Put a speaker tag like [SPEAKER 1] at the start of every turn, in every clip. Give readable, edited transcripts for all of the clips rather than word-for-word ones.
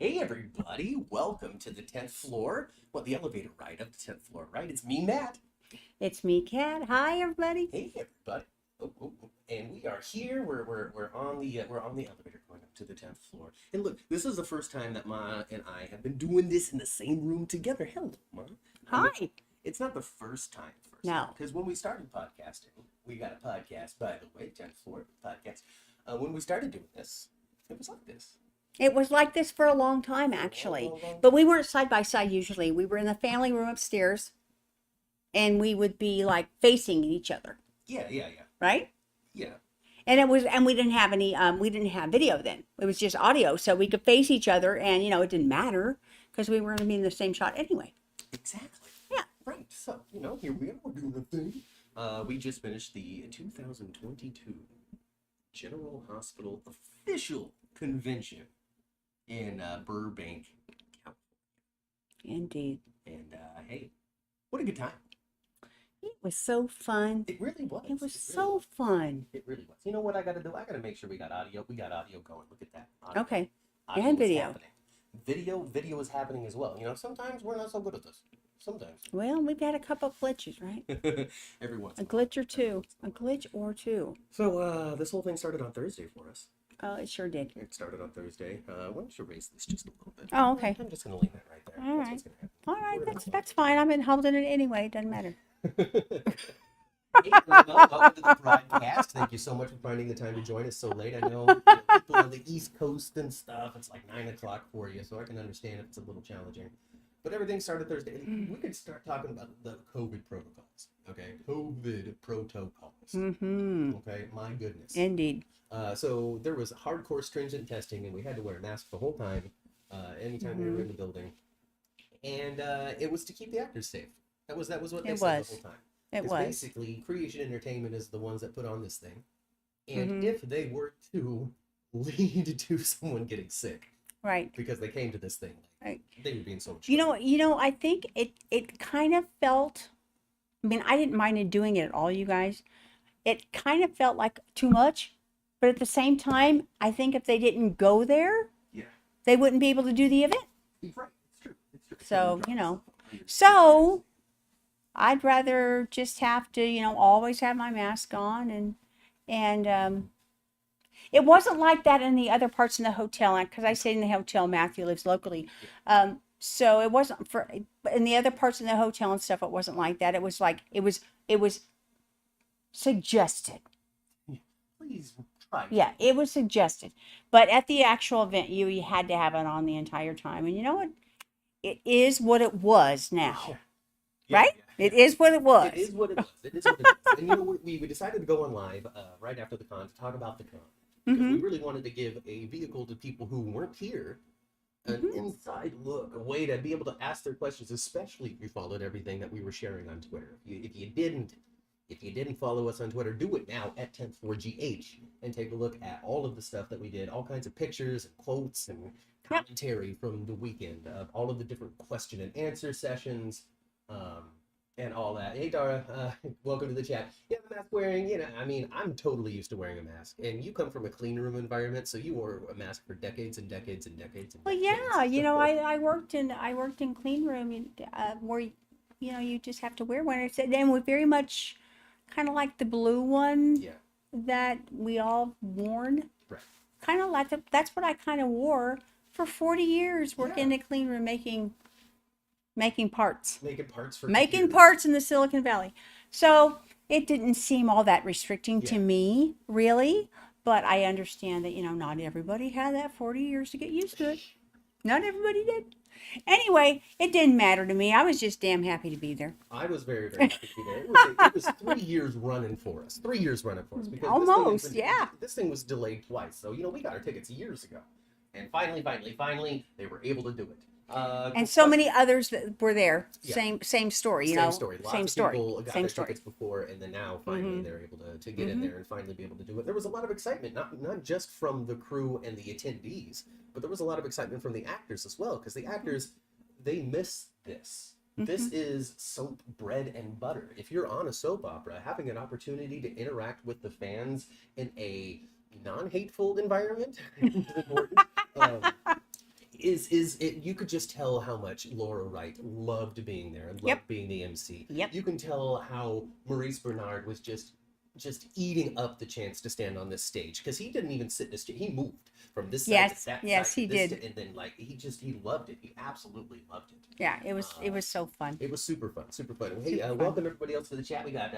[SPEAKER 1] Hey everybody, welcome to the 10th floor. Well, the elevator ride up the 10th floor, right? It's me, Matt.
[SPEAKER 2] It's me, Kat. Hi, everybody.
[SPEAKER 1] Hey everybody. And we are here. We're on the elevator going up to the 10th floor. And look, this is the first time that Ma and I have been doing this in the same room together. Hello, Ma.
[SPEAKER 2] Hi.
[SPEAKER 1] It's not the first time.
[SPEAKER 2] No.
[SPEAKER 1] Because when we started podcasting, we got a podcast, by the way, 10th floor podcast. When we started doing this, it was like this.
[SPEAKER 2] It was like this for a long time, actually.
[SPEAKER 1] Long.
[SPEAKER 2] But we weren't side by side usually. We were in the family room upstairs, and we would be like facing each other.
[SPEAKER 1] Yeah.
[SPEAKER 2] Right?
[SPEAKER 1] Yeah.
[SPEAKER 2] And we didn't have we didn't have video then. It was just audio, so we could face each other, and it didn't matter because we were going to be in the same shot anyway.
[SPEAKER 1] Exactly.
[SPEAKER 2] Yeah.
[SPEAKER 1] Right. So, here we are, we're doing the thing. We just finished the 2022 General Hospital official convention in Burbank, California.
[SPEAKER 2] Indeed.
[SPEAKER 1] And hey, what a good time.
[SPEAKER 2] It was so fun.
[SPEAKER 1] It really was.
[SPEAKER 2] It was so fun.
[SPEAKER 1] It really was. You know what I got to do? I got to make sure we got audio. We got audio going. Look at that. Audio.
[SPEAKER 2] Okay.
[SPEAKER 1] Audio
[SPEAKER 2] And
[SPEAKER 1] is
[SPEAKER 2] video.
[SPEAKER 1] happening. Video is happening as well. Sometimes we're not so good at this. Sometimes.
[SPEAKER 2] Well, we've had a couple of glitches, right?
[SPEAKER 1] Every once
[SPEAKER 2] A
[SPEAKER 1] in a while.
[SPEAKER 2] glitch or two. A glitch or two.
[SPEAKER 1] So this whole thing started on Thursday for us.
[SPEAKER 2] Oh, it sure did.
[SPEAKER 1] It started on Thursday. Why don't you raise this just a little bit?
[SPEAKER 2] Oh, okay.
[SPEAKER 1] I'm just going to leave that right there.
[SPEAKER 2] All
[SPEAKER 1] That's
[SPEAKER 2] right.
[SPEAKER 1] what's gonna happen.
[SPEAKER 2] All right, that's fine. I've been holding it anyway. It doesn't matter.
[SPEAKER 1] Hey, welcome to the broadcast. Thank you so much for finding the time to join us so late. I know people on the East Coast and stuff, it's like 9 o'clock for you, so I can understand if it's a little challenging. But everything started Thursday. We could start talking about the COVID protocols. Okay? COVID protocols.
[SPEAKER 2] Mm-hmm.
[SPEAKER 1] Okay? My goodness.
[SPEAKER 2] Indeed.
[SPEAKER 1] So there was hardcore stringent testing, and we had to wear a mask the whole time, anytime we were in the building. And it was to keep the actors safe. That was what they said the whole time.
[SPEAKER 2] It was.
[SPEAKER 1] Basically, Creation Entertainment is the ones that put on this thing. And if they were to lead to someone getting sick,
[SPEAKER 2] Right.
[SPEAKER 1] because they came to this thing,
[SPEAKER 2] Right.
[SPEAKER 1] they would be in so much
[SPEAKER 2] I think it kind of felt, I mean, I didn't mind it doing it at all, you guys. It kind of felt like too much, but at the same time, I think if they didn't go there, they wouldn't be able to do the event.
[SPEAKER 1] Right. It's true.
[SPEAKER 2] So, so I'd rather just have to, always have my mask on and it wasn't like that in the other parts in the hotel, because I stayed in the hotel. Matthew lives locally. So it wasn't in the other parts in the hotel and stuff, it wasn't like that. It was like, it was suggested.
[SPEAKER 1] Please try.
[SPEAKER 2] Yeah, it was suggested. But at the actual event, you had to have it on the entire time. And you know what? It is what it was now.
[SPEAKER 1] Yeah,
[SPEAKER 2] right?
[SPEAKER 1] yeah.
[SPEAKER 2] It is what it was.
[SPEAKER 1] It is what it was. And we decided to go on live right after the con to talk about the con. Because we really wanted to give a vehicle to people who weren't here, an inside look, a way to be able to ask their questions, especially if you followed everything that we were sharing on Twitter. If you didn't follow us on Twitter, do it now at 10th4GH and take a look at all of the stuff that we did, all kinds of pictures and quotes and commentary from the weekend of all of the different question and answer sessions. And all that. Hey Dara, welcome to the chat. Yeah, the mask wearing, I'm totally used to wearing a mask. And you come from a clean room environment, so you wore a mask for decades and decades and decades and
[SPEAKER 2] Well,
[SPEAKER 1] decades.
[SPEAKER 2] yeah, I worked in clean room where you just have to wear one. It's then we're very much kind of like the blue one that we all worn.
[SPEAKER 1] Right.
[SPEAKER 2] Kind of like that's what I kind of wore for 40 years working in a clean room making parts. Making parts in the Silicon Valley. So it didn't seem all that restricting to me, really. But I understand that, not everybody had that 40 years to get used to it. Not everybody did. Anyway, it didn't matter to me. I was just damn happy to be there.
[SPEAKER 1] I was very, very happy to be there. It was 3 years running for us. 3 years running for us. Because
[SPEAKER 2] almost,
[SPEAKER 1] this thing was delayed twice. So, we got our tickets years ago. And finally, they were able to do it.
[SPEAKER 2] And so many others that were there.
[SPEAKER 1] Yeah.
[SPEAKER 2] Same story,
[SPEAKER 1] Same story. Lots
[SPEAKER 2] same
[SPEAKER 1] of
[SPEAKER 2] story.
[SPEAKER 1] people got
[SPEAKER 2] Same
[SPEAKER 1] their
[SPEAKER 2] story.
[SPEAKER 1] tickets before, and then now finally they're able to get in there and finally be able to do it. There was a lot of excitement, not just from the crew and the attendees, but there was a lot of excitement from the actors as well, because the actors, they miss this. This is soap, bread, and butter. If you're on a soap opera, having an opportunity to interact with the fans in a non-hateful environment is important. You could just tell how much Laura Wright loved being there and loved being the MC.
[SPEAKER 2] Yep.
[SPEAKER 1] You can tell how Maurice Benard was just eating up the chance to stand on this stage, because he didn't even sit in this. He moved from this side to that
[SPEAKER 2] yes,
[SPEAKER 1] side
[SPEAKER 2] he
[SPEAKER 1] to this
[SPEAKER 2] did.
[SPEAKER 1] and then like he loved it. He absolutely loved it.
[SPEAKER 2] Yeah, it was so fun.
[SPEAKER 1] It was super fun. Hey, welcome everybody else to the chat. We got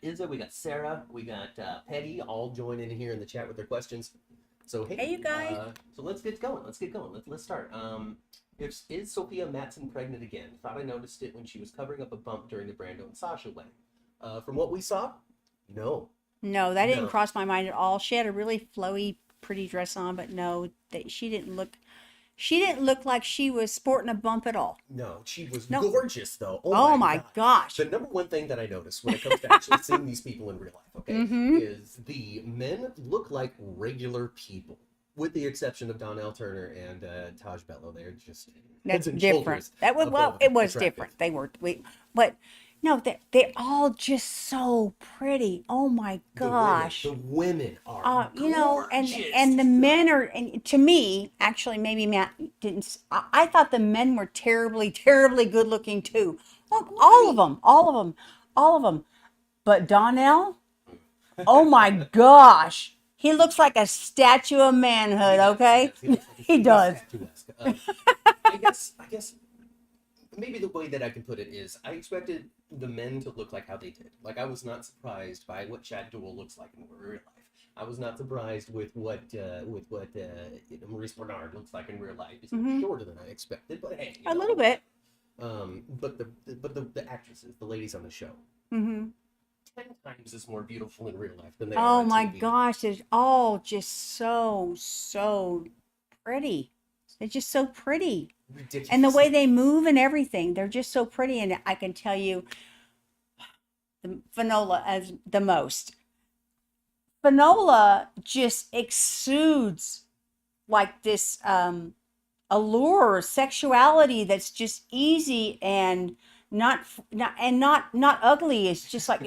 [SPEAKER 1] Izza, we got Sarah, we got Peggy, all joining in here in the chat with their questions. So hey
[SPEAKER 2] you guys.
[SPEAKER 1] So let's get going. Let's start. Is Sophia Matson pregnant again? Thought I noticed it when she was covering up a bump during the Brando and Sasha wedding. From what we saw, no.
[SPEAKER 2] No, that didn't cross my mind at all. She had a really flowy, pretty dress on, but no, she didn't look like she was sporting a bump at all.
[SPEAKER 1] No, she was gorgeous though.
[SPEAKER 2] Oh my gosh.
[SPEAKER 1] The number one thing that I noticed when it comes to actually seeing these people in real life, okay, is the men look like regular people, with the exception of Donnell Turner and Taj Bello. They're just
[SPEAKER 2] that's different. That was it was different. They were but no, they're all just so pretty. Oh my gosh.
[SPEAKER 1] The women are
[SPEAKER 2] you know, and the men are, and to me, actually, maybe Matt didn't. I thought the men were terribly, terribly good looking too. All of them. But Donnell, oh my gosh, he looks like a statue of manhood. Okay, he does.
[SPEAKER 1] I guess. Maybe the way that I can put it is, I expected the men to look like how they did. Like, I was not surprised by what Chad Duell looks like in real life. I was not surprised with what Maurice Benard looks like in real life. He's shorter than I expected, but hey,
[SPEAKER 2] a little bit.
[SPEAKER 1] But the actresses, the ladies on the show, 10 times is more beautiful in real life than they are on TV.
[SPEAKER 2] Oh my gosh, they're all just so pretty. They're just so pretty.
[SPEAKER 1] Ridiculous.
[SPEAKER 2] And the way they move and everything, they're just so pretty. And I can tell you, Finola as the most. Finola just exudes like this allure, sexuality that's just easy and not ugly. It's just like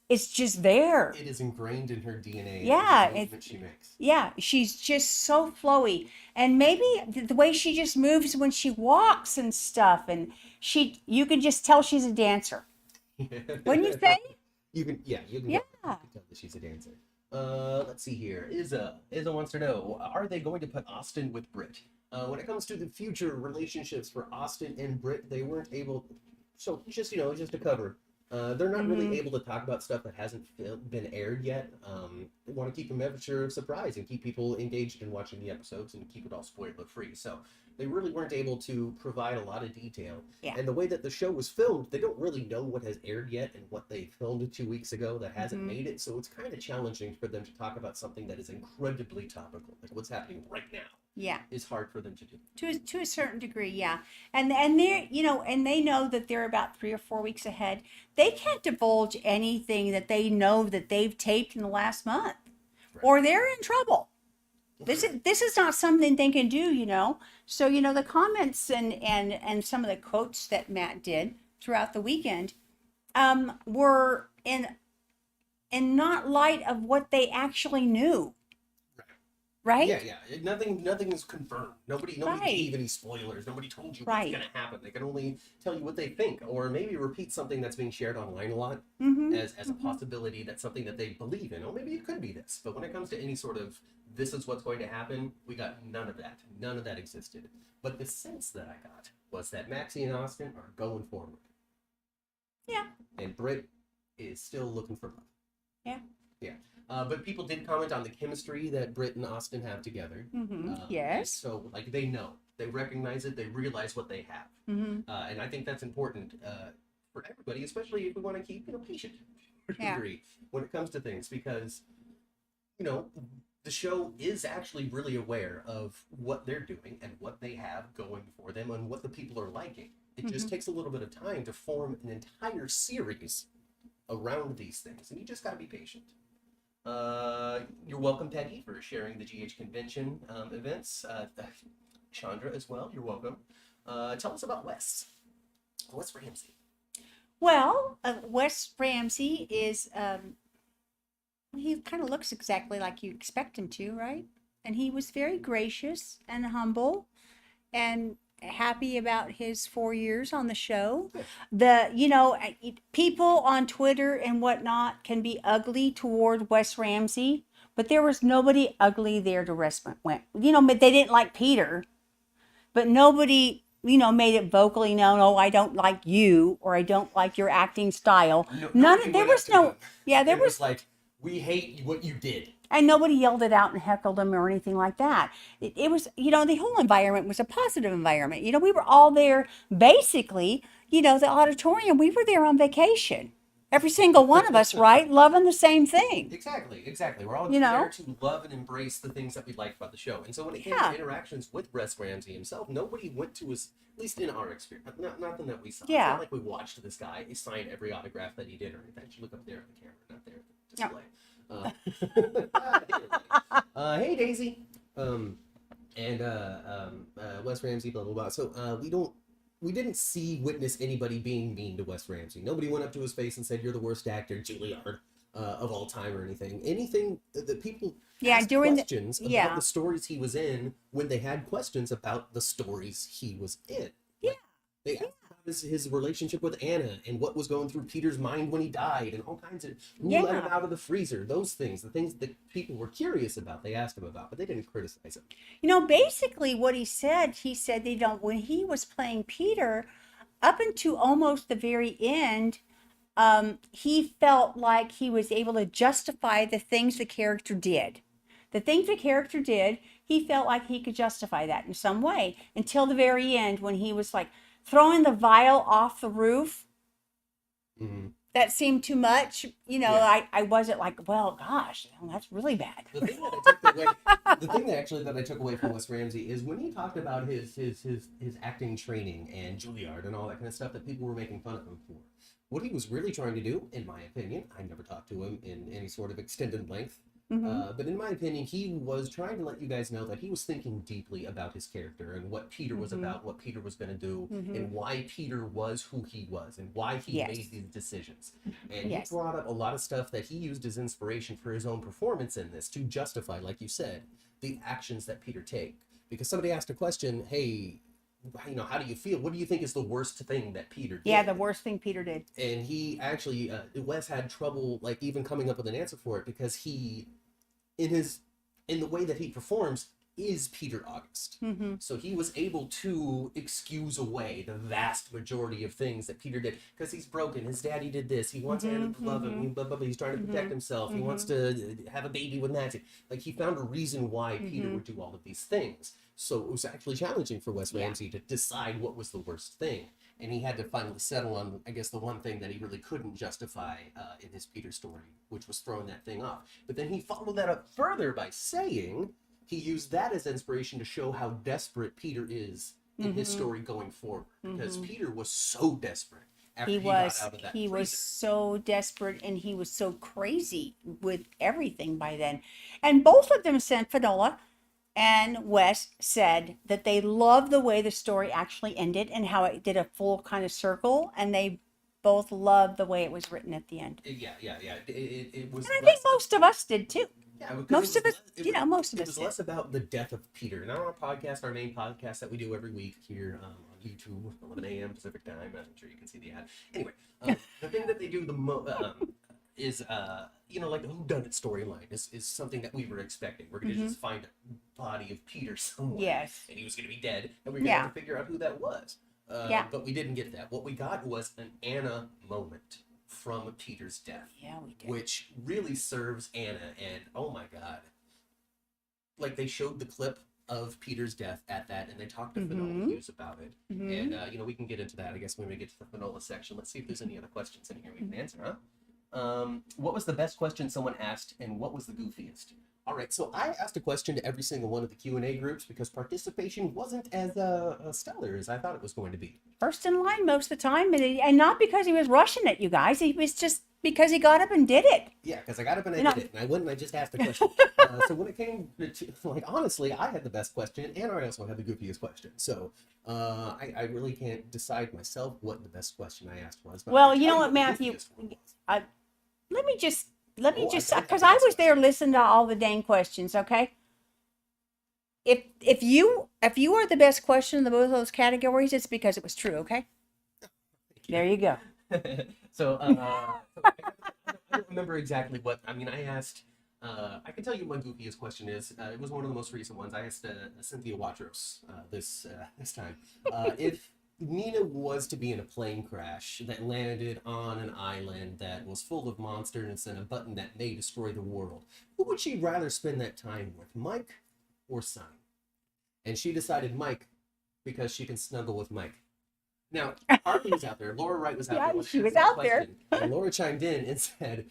[SPEAKER 2] it's just there.
[SPEAKER 1] It is ingrained in her DNA.
[SPEAKER 2] Yeah,
[SPEAKER 1] that she makes.
[SPEAKER 2] Yeah, she's just so flowy, and maybe the way she just moves when she walks and stuff, and you can just tell she's a dancer. Wouldn't you say?
[SPEAKER 1] You can tell that she's a dancer. Let's see here. Izza wants to know: are they going to put Austin with Britt? When it comes to the future relationships for Austin and Britt, they weren't able. So just to cover. They're not really able to talk about stuff that hasn't been aired yet. They want to keep them ever surprised and keep people engaged in watching the episodes and keep it all spoiler free. So they really weren't able to provide a lot of detail.
[SPEAKER 2] Yeah.
[SPEAKER 1] And the way that the show was filmed, they don't really know what has aired yet and what they filmed 2 weeks ago that hasn't made it. So it's kind of challenging for them to talk about something that is incredibly topical, like what's happening right now.
[SPEAKER 2] Yeah,
[SPEAKER 1] is hard for them to do
[SPEAKER 2] to a certain degree. Yeah, and they're and they know that they're about 3 or 4 weeks ahead. They can't divulge anything that they know that they've taped in the last month, or they're in trouble. This is not something they can do. So the comments and some of the quotes that Matt did throughout the weekend were in not light of what they actually knew. Right?
[SPEAKER 1] Yeah. Nothing is confirmed. Nobody gave any spoilers. Nobody told you what's going to happen. They can only tell you what they think, or maybe repeat something that's being shared online a lot as a possibility that's something that they believe in. Or maybe it could be this. But when it comes to any sort of this is what's going to happen, we got none of that. None of that existed. But the sense that I got was that Maxie and Austin are going forward.
[SPEAKER 2] Yeah.
[SPEAKER 1] And Britt is still looking for love.
[SPEAKER 2] Yeah.
[SPEAKER 1] Yeah. But people did comment on the chemistry that Britt and Austin have together.
[SPEAKER 2] Yes.
[SPEAKER 1] So, they know. They recognize it. They realize what they have. And I think that's important for everybody, especially if we want to keep, patient to a degree when it comes to things. Because, the show is actually really aware of what they're doing and what they have going for them and what the people are liking. It just takes a little bit of time to form an entire series around these things. And you just got to be patient. You're welcome, Peggy, for sharing the GH convention events. Chandra as well, you're welcome. Tell us about Wes Ramsey.
[SPEAKER 2] Well, Wes Ramsey is he kind of looks exactly like you expect him to, right? And he was very gracious and humble and happy about his 4 years on the show.
[SPEAKER 1] Yeah.
[SPEAKER 2] People on Twitter and whatnot can be ugly toward Wes Ramsey, but there was nobody ugly there to but they didn't like Peter, but nobody, made it vocally known, oh, I don't like you, or I don't like your acting style. There was
[SPEAKER 1] like, we hate what you did.
[SPEAKER 2] And nobody yelled it out and heckled him or anything like that. It was, the whole environment was a positive environment. We were all there, basically, the auditorium, we were there on vacation. Every single one of us, right? Loving the same thing.
[SPEAKER 1] Exactly. We're all there to love and embrace the things that we liked about the show. And so when it came to interactions with Wes Ramsey himself, nobody went to his, at least in our experience, nothing that we saw.
[SPEAKER 2] Yeah.
[SPEAKER 1] It's not like we watched this guy sign every autograph that he did or anything. You should look up there at the camera, not there at the display. Hey Daisy, Wes Ramsey, blah blah blah. So we didn't witness anybody being mean to Wes Ramsey. Nobody went up to his face and said, "You're the worst actor, Juilliard, of all time," or anything. Anything that people asked questions about the stories he was in when they had questions about the stories he was in.
[SPEAKER 2] Yeah,
[SPEAKER 1] they asked about his relationship with Anna and what was going through Peter's mind when he died and all kinds of who let him out of the freezer. Those things, the things that people were curious about, they asked him about, but they didn't criticize him.
[SPEAKER 2] Basically what he said they don't, when he was playing Peter, up until almost the very end, he felt like he was able to justify the things the character did. The things the character did, he felt like he could justify that in some way until the very end when he was like throwing the vial off the roof.
[SPEAKER 1] Mm-hmm.
[SPEAKER 2] That seemed too much. I wasn't like, well, gosh, that's really bad.
[SPEAKER 1] The thing that I took away from Wes Ramsey is when he talked about his acting training and Juilliard and all that kind of stuff that people were making fun of him for. What he was really trying to do, in my opinion, I never talked to him in any sort of extended length, but in my opinion, he was trying to let you guys know that he was thinking deeply about his character and what Peter was about, what Peter was going to do, and why Peter was who he was, and why he made these decisions. And he brought up a lot of stuff that he used as inspiration for his own performance in this to justify, like you said, the actions that Peter take. Because somebody asked a question, hey, how do you feel? What do you think is the worst thing that Peter did?
[SPEAKER 2] Yeah, the worst thing Peter did.
[SPEAKER 1] And he actually, Wes had trouble, like, even coming up with an answer for it because he, in the way that he performs, is Peter August. So he was able to excuse away the vast majority of things that Peter did because he's broken. His daddy did this. He wants Anna to love him. He's trying to protect himself. He wants to have a baby with Nancy. Like, he found a reason why Peter would do all of these things. So it was actually challenging for Wes Ramsey to decide what was the worst thing. And he had to finally settle on, I guess, the one thing that he really couldn't justify in his Peter story, which was throwing that thing off. But then he followed that up further by saying he used that as inspiration to show how desperate Peter is in his story going forward. Because Peter was so desperate after he got out of that freezer.
[SPEAKER 2] Was so desperate, and he was so crazy with everything by then. And both of them sent Finola and Wes said that they loved the way the story actually ended and how it did a full kind of circle, and they both loved the way it was written at the end.
[SPEAKER 1] Yeah. It was.
[SPEAKER 2] And I think most of us did too.
[SPEAKER 1] Yeah,
[SPEAKER 2] most of us. It
[SPEAKER 1] was less about the death of Peter. And on our podcast, our main podcast that we do every week here on YouTube, 11 a.m. Pacific time. I'm sure you can see the ad. Anyway, the thing that they do the most is like the whodunit storyline is something that we were expecting. We're going to just find a body of Peter somewhere.
[SPEAKER 2] Yes.
[SPEAKER 1] And he was going to be dead, and we're going to have to figure out who that was. But we didn't get that. What we got was an Anna moment from Peter's death.
[SPEAKER 2] Yeah, we did.
[SPEAKER 1] Which really serves Anna, and oh my God. Like, they showed the clip of Peter's death at that, and they talked to Finola Hughes about it. And, we can get into that, I guess, when we get to the Finola section. Let's see if there's any other questions in here we can answer, huh? What was the best question someone asked, and what was the goofiest? All right, so I asked a question to every single one of the Q&A groups because participation wasn't as stellar as I thought it was going to be.
[SPEAKER 2] First in line most of the time, and not because he was rushing it, you guys. He was just because he got up and did it.
[SPEAKER 1] Yeah, because I got up and I did it, and I went and I just asked a question. So when it came to, honestly, I had the best question, and I also had the goofiest question. So I really can't decide myself what the best question I asked was.
[SPEAKER 2] Well, you know what, Matthew? Let me just, because I was there listening to all the dang questions, okay? if you are the best question in both of those categories, it's because it was true. Okay. There you go.
[SPEAKER 1] So, I don't remember exactly what. I mean, I asked. I can tell you what my goofiest question is. It was one of the most recent ones. I asked Cynthia Watros this time if Nina was to be in a plane crash that landed on an island that was full of monsters and a button that may destroy the world, who would she rather spend that time with, Mike or Sonny? And she decided Mike because she can snuggle with Mike. Now, Harley was out there. Laura Wright was out there.
[SPEAKER 2] She was out there.
[SPEAKER 1] And Laura chimed in and said,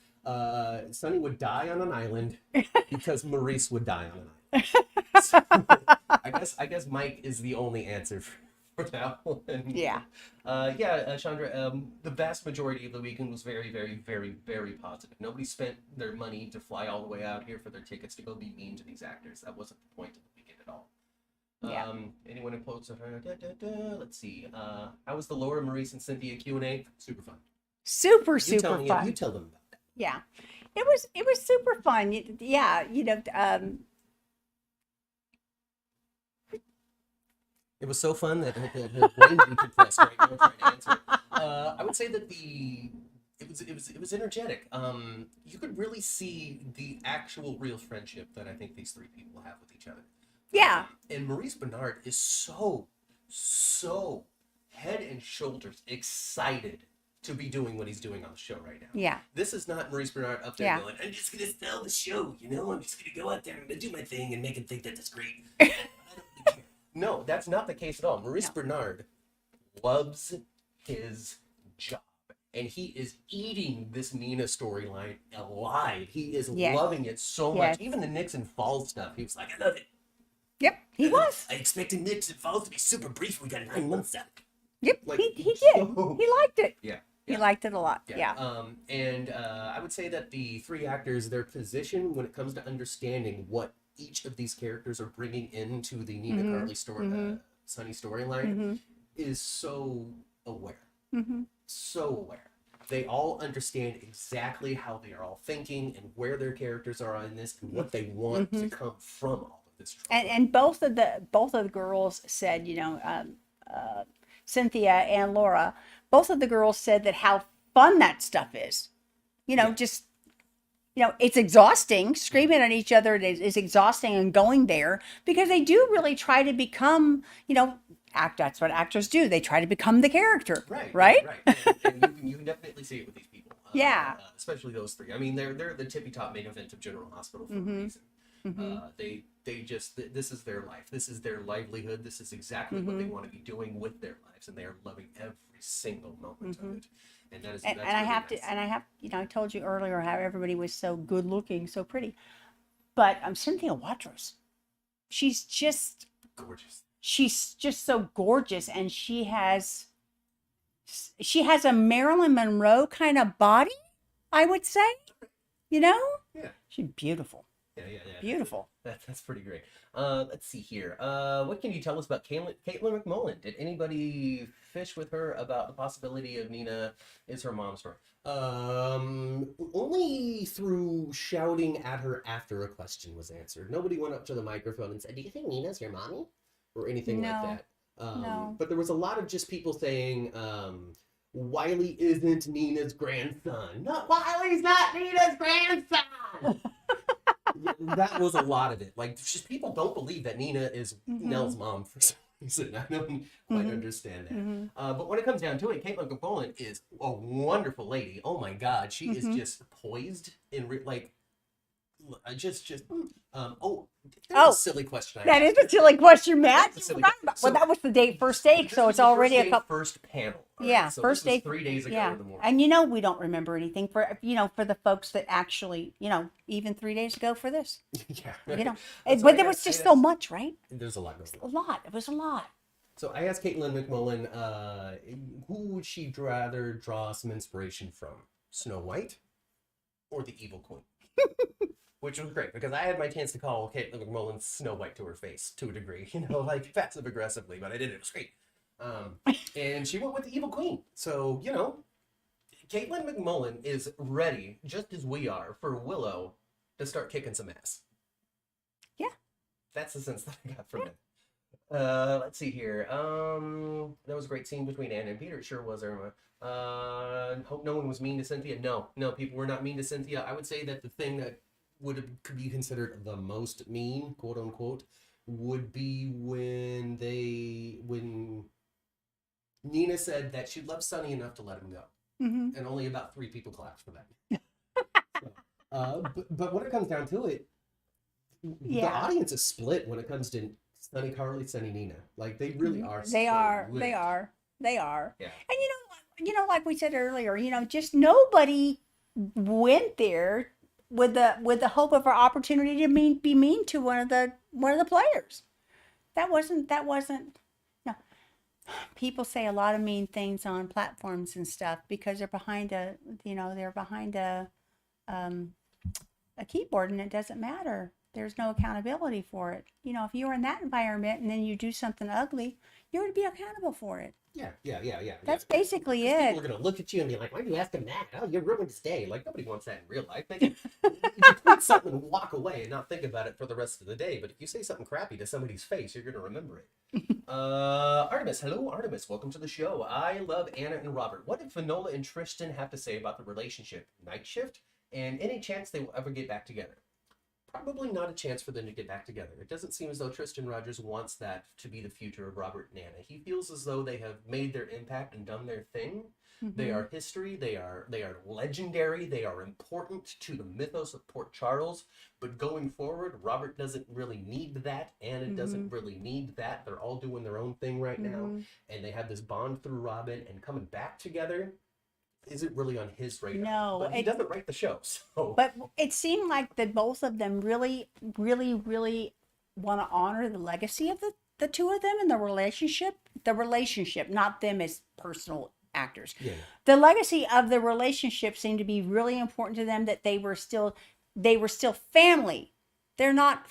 [SPEAKER 1] Sonny would die on an island because Maurice would die on an island. So, I guess Mike is the only answer for that one.
[SPEAKER 2] Yeah.
[SPEAKER 1] Chandra, the vast majority of the weekend was very, very, very, very positive. Nobody spent their money to fly all the way out here for their tickets to go be mean to these actors. That wasn't the point of the weekend at all.
[SPEAKER 2] Yeah.
[SPEAKER 1] Anyone who quotes her? Let's see. How was the Laura, Maurice, and Cynthia Q&A? Super fun.
[SPEAKER 2] Super fun.
[SPEAKER 1] You tell them about that.
[SPEAKER 2] Yeah, it was super fun. Yeah,
[SPEAKER 1] It was so fun that her brain decompressed right now trying to answer. I would say that it was energetic. You could really see the actual real friendship that I think these three people have with each other.
[SPEAKER 2] Yeah.
[SPEAKER 1] And Maurice Benard is so head and shoulders excited to be doing what he's doing on the show right now.
[SPEAKER 2] Yeah.
[SPEAKER 1] This is not Maurice Benard up there going, I'm just going to sell the show, I'm just going to go out there and do my thing and make him think that that's great. I don't really care. No, that's not the case at all. Maurice Benard loves his job. And he is eating this Nina storyline alive. He is loving it so much. Even the Nixon Falls stuff, he was like, I love it.
[SPEAKER 2] Yep, he was.
[SPEAKER 1] I expected Nixon Falls to be super brief. We got 9 months out.
[SPEAKER 2] Yep,
[SPEAKER 1] Like,
[SPEAKER 2] he did. He liked it.
[SPEAKER 1] Yeah.
[SPEAKER 2] He liked it a lot. Yeah.
[SPEAKER 1] I would say that the three actors, their position when it comes to understanding what each of these characters are bringing into the Nina Carly story, Sonny storyline, is so aware. So aware. They all understand exactly how they are all thinking and where their characters are in this and what they want to come from all of this.
[SPEAKER 2] And both of the girls said, Cynthia and Laura, both of the girls said that how fun that stuff is. It's exhausting. Screaming at each other is exhausting, and going there because they do really try to become, that's what actors do. They try to become the character. Right.
[SPEAKER 1] And you can definitely see it with these people. Especially those three. I mean, they're the tippy top main event of General Hospital for a reason. They just, this is their life. This is their livelihood. This is exactly what they want to be doing with their lives, and they are loving every single moment of it. And that is,
[SPEAKER 2] and I have, I told you earlier how everybody was so good looking, so pretty, but Cynthia Watros, she's just
[SPEAKER 1] gorgeous.
[SPEAKER 2] She's just so gorgeous, and she has a Marilyn Monroe kind of body, I would say. Yeah. She's beautiful.
[SPEAKER 1] Yeah.
[SPEAKER 2] Beautiful.
[SPEAKER 1] That's pretty great. Let's see here. What can you tell us about Katelyn MacMullen? Did anybody fish with her about the possibility of Nina is her mom's story? Only through shouting at her after a question was answered. Nobody went up to the microphone and said, "Do you think Nina's your mommy?" or anything like that.
[SPEAKER 2] No.
[SPEAKER 1] But there was a lot of just people saying, Wiley isn't Nina's grandson. No, Wiley's not Nina's grandson. That was a lot of it. Like, just people don't believe that Nina is Nell's mom for some reason. I don't quite understand that. But when it comes down to it, Katelyn MacMullen is a wonderful lady. Oh my God, she is just poised in a silly question.
[SPEAKER 2] That is a silly question, Matt. Well, that was the first date, so it's already a couple.
[SPEAKER 1] First panel.
[SPEAKER 2] Yeah,
[SPEAKER 1] so
[SPEAKER 2] first date
[SPEAKER 1] 3 days ago in the morning.
[SPEAKER 2] And we don't remember anything for the folks that actually, even 3 days ago for this.
[SPEAKER 1] Yeah.
[SPEAKER 2] But there was just so much, right?
[SPEAKER 1] There's a lot going on.
[SPEAKER 2] It was a lot.
[SPEAKER 1] So I asked Katelyn MacMullen, who would she rather draw some inspiration from? Snow White or the Evil Queen? Which was great, because I had my chance to call Katelyn MacMullen Snow White to her face, to a degree, like passive aggressively, but I did it. It was great. And she went with the Evil Queen. So, Katelyn MacMullen is ready, just as we are, for Willow to start kicking some ass.
[SPEAKER 2] Yeah.
[SPEAKER 1] That's the sense that I got from it. Let's see here. That was a great scene between Anna and Peter. It sure was, Irma. Hope no one was mean to Cynthia. No, people were not mean to Cynthia. I would say that the thing that could be considered the most mean, quote unquote, would be when Nina said that she loved Sonny enough to let him go, and only about 3 people clapped for that. But when it comes down to it, the audience is split when it comes to Sonny Carly, Sonny Nina. Like they really are.
[SPEAKER 2] They are.
[SPEAKER 1] Yeah.
[SPEAKER 2] And like we said earlier, just nobody went there with the hope of an opportunity to be mean to one of the players. That wasn't. No. People say a lot of mean things on platforms and stuff because they're behind a keyboard, and it doesn't matter. There's no accountability for it. If you were in that environment and then you do something ugly, you would be accountable for it.
[SPEAKER 1] Yeah.
[SPEAKER 2] That's basically it.
[SPEAKER 1] People are going to look at you and be like, why do you ask him that? Oh, you're ruined his day. Like, nobody wants that in real life. You can tweet something and walk away and not think about it for the rest of the day. But if you say something crappy to somebody's face, you're going to remember it. Artemis. Hello, Artemis. Welcome to the show. I love Anna and Robert. What did Finola and Tristan have to say about the relationship? Night shift? And any chance they will ever get back together? Probably not a chance for them to get back together. It doesn't seem as though Tristan Rogers wants that to be the future of Robert and Anna. He feels as though they have made their impact and done their thing. They are history. They are legendary. They are important to the mythos of Port Charles. But going forward, Robert doesn't really need that. Anna doesn't really need that. They're all doing their own thing right now. And they have this bond through Robin, and coming back together isn't really on his radar.
[SPEAKER 2] No,
[SPEAKER 1] but he doesn't write the show. So.
[SPEAKER 2] But it seemed like that both of them really, really, really want to honor the legacy of the two of them and the relationship, not them as personal actors.
[SPEAKER 1] Yeah.
[SPEAKER 2] The legacy of the relationship seemed to be really important to them, that they were still family. They're not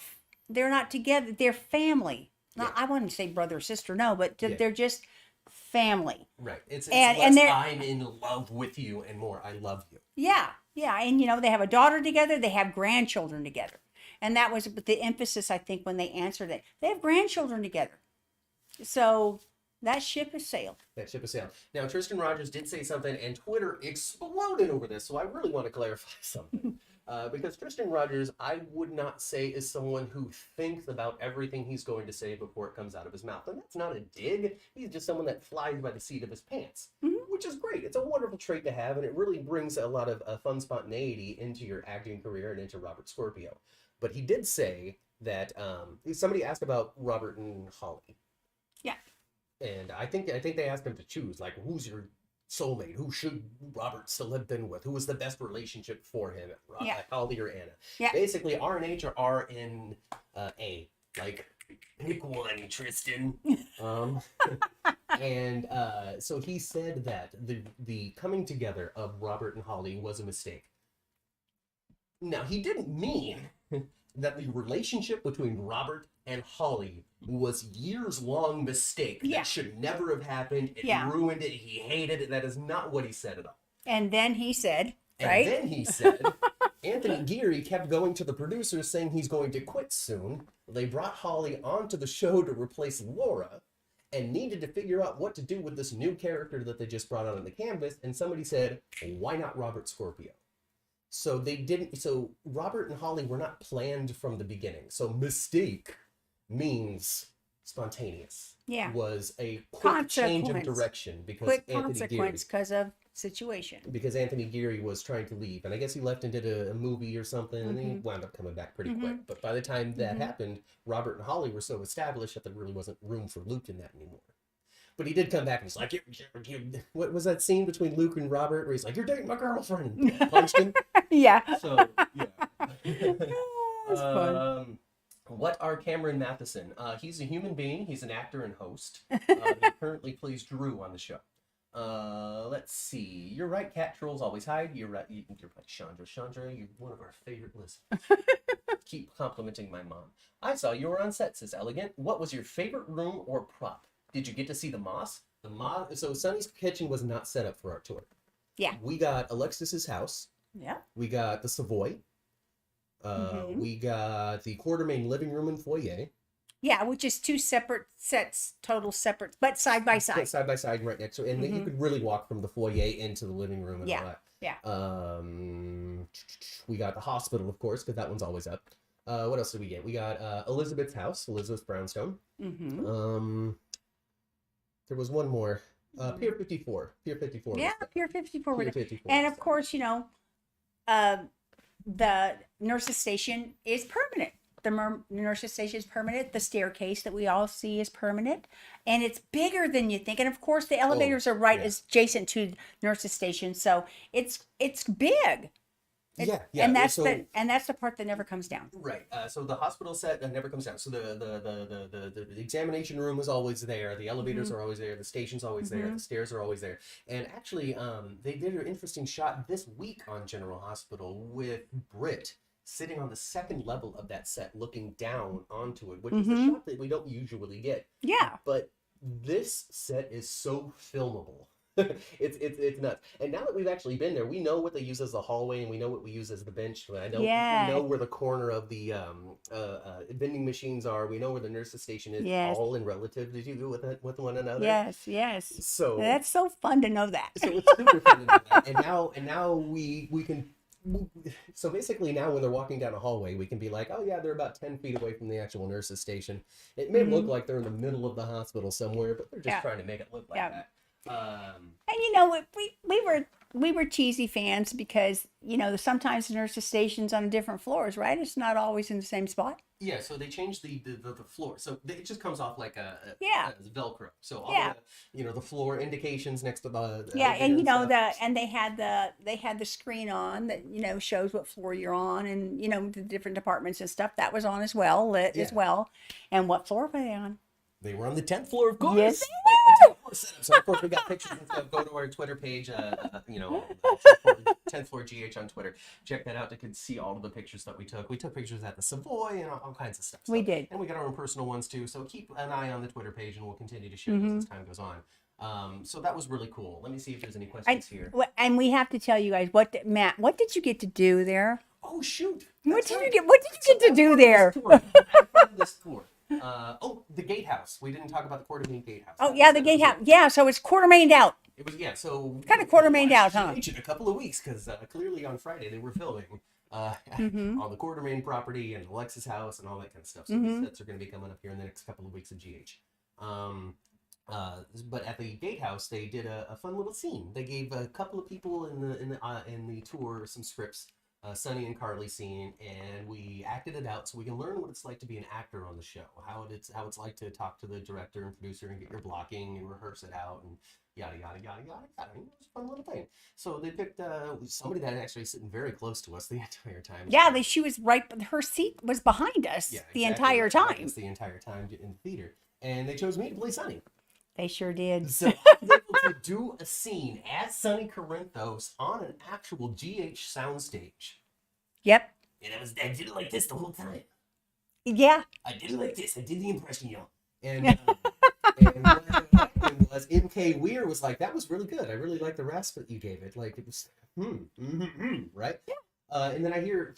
[SPEAKER 2] together. They're family. Not, I wouldn't say brother or sister, no, but they're just family.
[SPEAKER 1] Right. It's
[SPEAKER 2] and
[SPEAKER 1] less I'm in love with you and more I love you.
[SPEAKER 2] Yeah. And they have a daughter together, they have grandchildren together. And that was the emphasis, I think, when they answered it. They have grandchildren together. So that ship has sailed.
[SPEAKER 1] Now, Tristan Rogers did say something, and Twitter exploded over this, so I really want to clarify something. Because Tristan Rogers, I would not say is someone who thinks about everything he's going to say before it comes out of his mouth. And that's not a dig. He's just someone that flies by the seat of his pants, which is great. It's a wonderful trait to have, and it really brings a lot of fun spontaneity into your acting career and into Robert Scorpio. But he did say that somebody asked about Robert and Holly.
[SPEAKER 2] Yeah.
[SPEAKER 1] And I think they asked him to choose, like, who's your soulmate? Who should Robert still have been with? Who was the best relationship for him? Holly or Anna?
[SPEAKER 2] Yeah.
[SPEAKER 1] Basically, R and H or R and A. Like, pick one, Tristan. And so he said that the coming together of Robert and Holly was a mistake. Now, he didn't mean that the relationship between Robert and Holly was years-long mistake that should never have happened. It ruined it. He hated it. That is not what he said at all.
[SPEAKER 2] And then he said,
[SPEAKER 1] Anthony Geary kept going to the producers saying he's going to quit soon. They brought Holly onto the show to replace Laura and needed to figure out what to do with this new character that they just brought out on the canvas. And somebody said, why not Robert Scorpio? So Robert and Holly were not planned from the beginning. So mistake means spontaneous.
[SPEAKER 2] Yeah.
[SPEAKER 1] Was a quick change of direction because
[SPEAKER 2] because of situation.
[SPEAKER 1] Because Anthony Geary was trying to leave, and I guess he left and did a movie or something, and he wound up coming back pretty quick. But by the time that happened, Robert and Holly were so established that there really wasn't room for Luke in that anymore. But he did come back and he's like, what was that scene between Luke and Robert where he's like, you're dating my girlfriend, and punched him?
[SPEAKER 2] Yeah.
[SPEAKER 1] So, yeah.
[SPEAKER 2] That's fun.
[SPEAKER 1] What are Cameron Matheson? He's a human being. He's an actor and host. He currently plays Drew on the show. Let's see. You're right, Cat Trolls always hide. You're right, Chandra. Chandra, you're one of our favorite listeners. Keep complimenting my mom. I saw you were on set, says Elegant. What was your favorite room or prop? Did you get to see the Moss? So Sonny's kitchen was not set up for our tour.
[SPEAKER 2] Yeah.
[SPEAKER 1] We got Alexis's house.
[SPEAKER 2] Yeah.
[SPEAKER 1] We got the Savoy. We got the Quartermain living room and foyer.
[SPEAKER 2] Yeah, which is 2 separate sets, total separate, but side by side.
[SPEAKER 1] Side by side, right next to it. And then you could really walk from the foyer into the living room and all that.
[SPEAKER 2] Yeah.
[SPEAKER 1] We got the hospital, of course, because that one's always up. What else did we get? We got Elizabeth's house, Elizabeth Brownstone. There was one more. Pier 54. Pier 54.
[SPEAKER 2] Yeah, Pier 54.
[SPEAKER 1] Pier 54.
[SPEAKER 2] And of course, you know, the nurse's station is permanent. The nurse's station is permanent. The staircase that we all see is permanent, and it's bigger than you think. And of course, the elevators are right adjacent to nurse's station, so it's big.
[SPEAKER 1] Yeah.
[SPEAKER 2] And that's the part that never comes down.
[SPEAKER 1] Right. So the hospital set never comes down. So the examination room is always there. The elevators are always there. The station's always there. The stairs are always there. And actually, they did an interesting shot this week on General Hospital with Britt sitting on the second level of that set, looking down onto it, which is a shot that we don't usually get.
[SPEAKER 2] Yeah.
[SPEAKER 1] But this set is so filmable. It's nuts. And now that we've actually been there, we know what they use as the hallway, and we know what we use as the bench. We know where the corner of the vending machines are. We know where the nurse's station is. All in relative to with one another.
[SPEAKER 2] Yes.
[SPEAKER 1] So
[SPEAKER 2] that's so fun to know that.
[SPEAKER 1] So it's super fun to know that. And now we can. So basically now when they're walking down a hallway, we can be like, oh yeah, they're about 10 feet away from the actual nurse's station. It may look like they're in the middle of the hospital somewhere, but they're just trying to make it look like that.
[SPEAKER 2] And you know, we were cheesy fans because, you know, sometimes the nurse's station's on different floors, right? It's not always in the same spot.
[SPEAKER 1] Yeah, so they changed the floor, so it just comes off like a Velcro. So all the floor indications next to the
[SPEAKER 2] and you know they had the screen on that, you know, shows what floor you're on, and you know the different departments and stuff that was on as well, as well. And what floor were they on?
[SPEAKER 1] They were on the 10th floor, of course.
[SPEAKER 2] Yes.
[SPEAKER 1] So of course we got pictures and stuff. Go to our Twitter page, 10th floor GH on Twitter. Check that out to see all of the pictures that we took. We took pictures at the Savoy and all kinds of stuff.
[SPEAKER 2] We did.
[SPEAKER 1] And we got our own personal ones too. So keep an eye on the Twitter page, and we'll continue to share this as time goes on. So that was really cool. Let me see if there's any questions here.
[SPEAKER 2] And we have to tell you guys what did you get to do there?
[SPEAKER 1] Oh shoot!
[SPEAKER 2] What did you get to do there?
[SPEAKER 1] This tour. The Gatehouse. We didn't talk about the Quartermain Gatehouse.
[SPEAKER 2] Oh yeah, the Gatehouse. Yeah, so it's quartermained out.
[SPEAKER 1] It was so
[SPEAKER 2] kind of quartermained out, huh?
[SPEAKER 1] In a couple of weeks because clearly on Friday they were filming on the Quartermain property and Alexa's house and all that kind of stuff. So these sets are going to be coming up here in the next couple of weeks of GH. But at the Gatehouse they did a fun little scene. They gave a couple of people in the tour some scripts. Sonny and Carly scene, and we acted it out so we can learn what it's like to be an actor on the show, how it's like to talk to the director and producer and get your blocking and rehearse it out and yada yada yada yada yada. It was a fun little thing. So they picked somebody that actually sitting very close to us the entire time.
[SPEAKER 2] Yeah, she was right. Her seat was behind us the entire time.
[SPEAKER 1] The entire time in the theater, and they chose me to play Sonny.
[SPEAKER 2] They sure did.
[SPEAKER 1] So I was able to do a scene as Sonny Corinthos on an actual GH soundstage.
[SPEAKER 2] Yep.
[SPEAKER 1] And I did it like this the whole time.
[SPEAKER 2] Yeah.
[SPEAKER 1] I did it like this. I did the impression, And what happened was MK Weir was like, that was really good. I really like the rasp that you gave it. Like it was, right? Yeah. And then I hear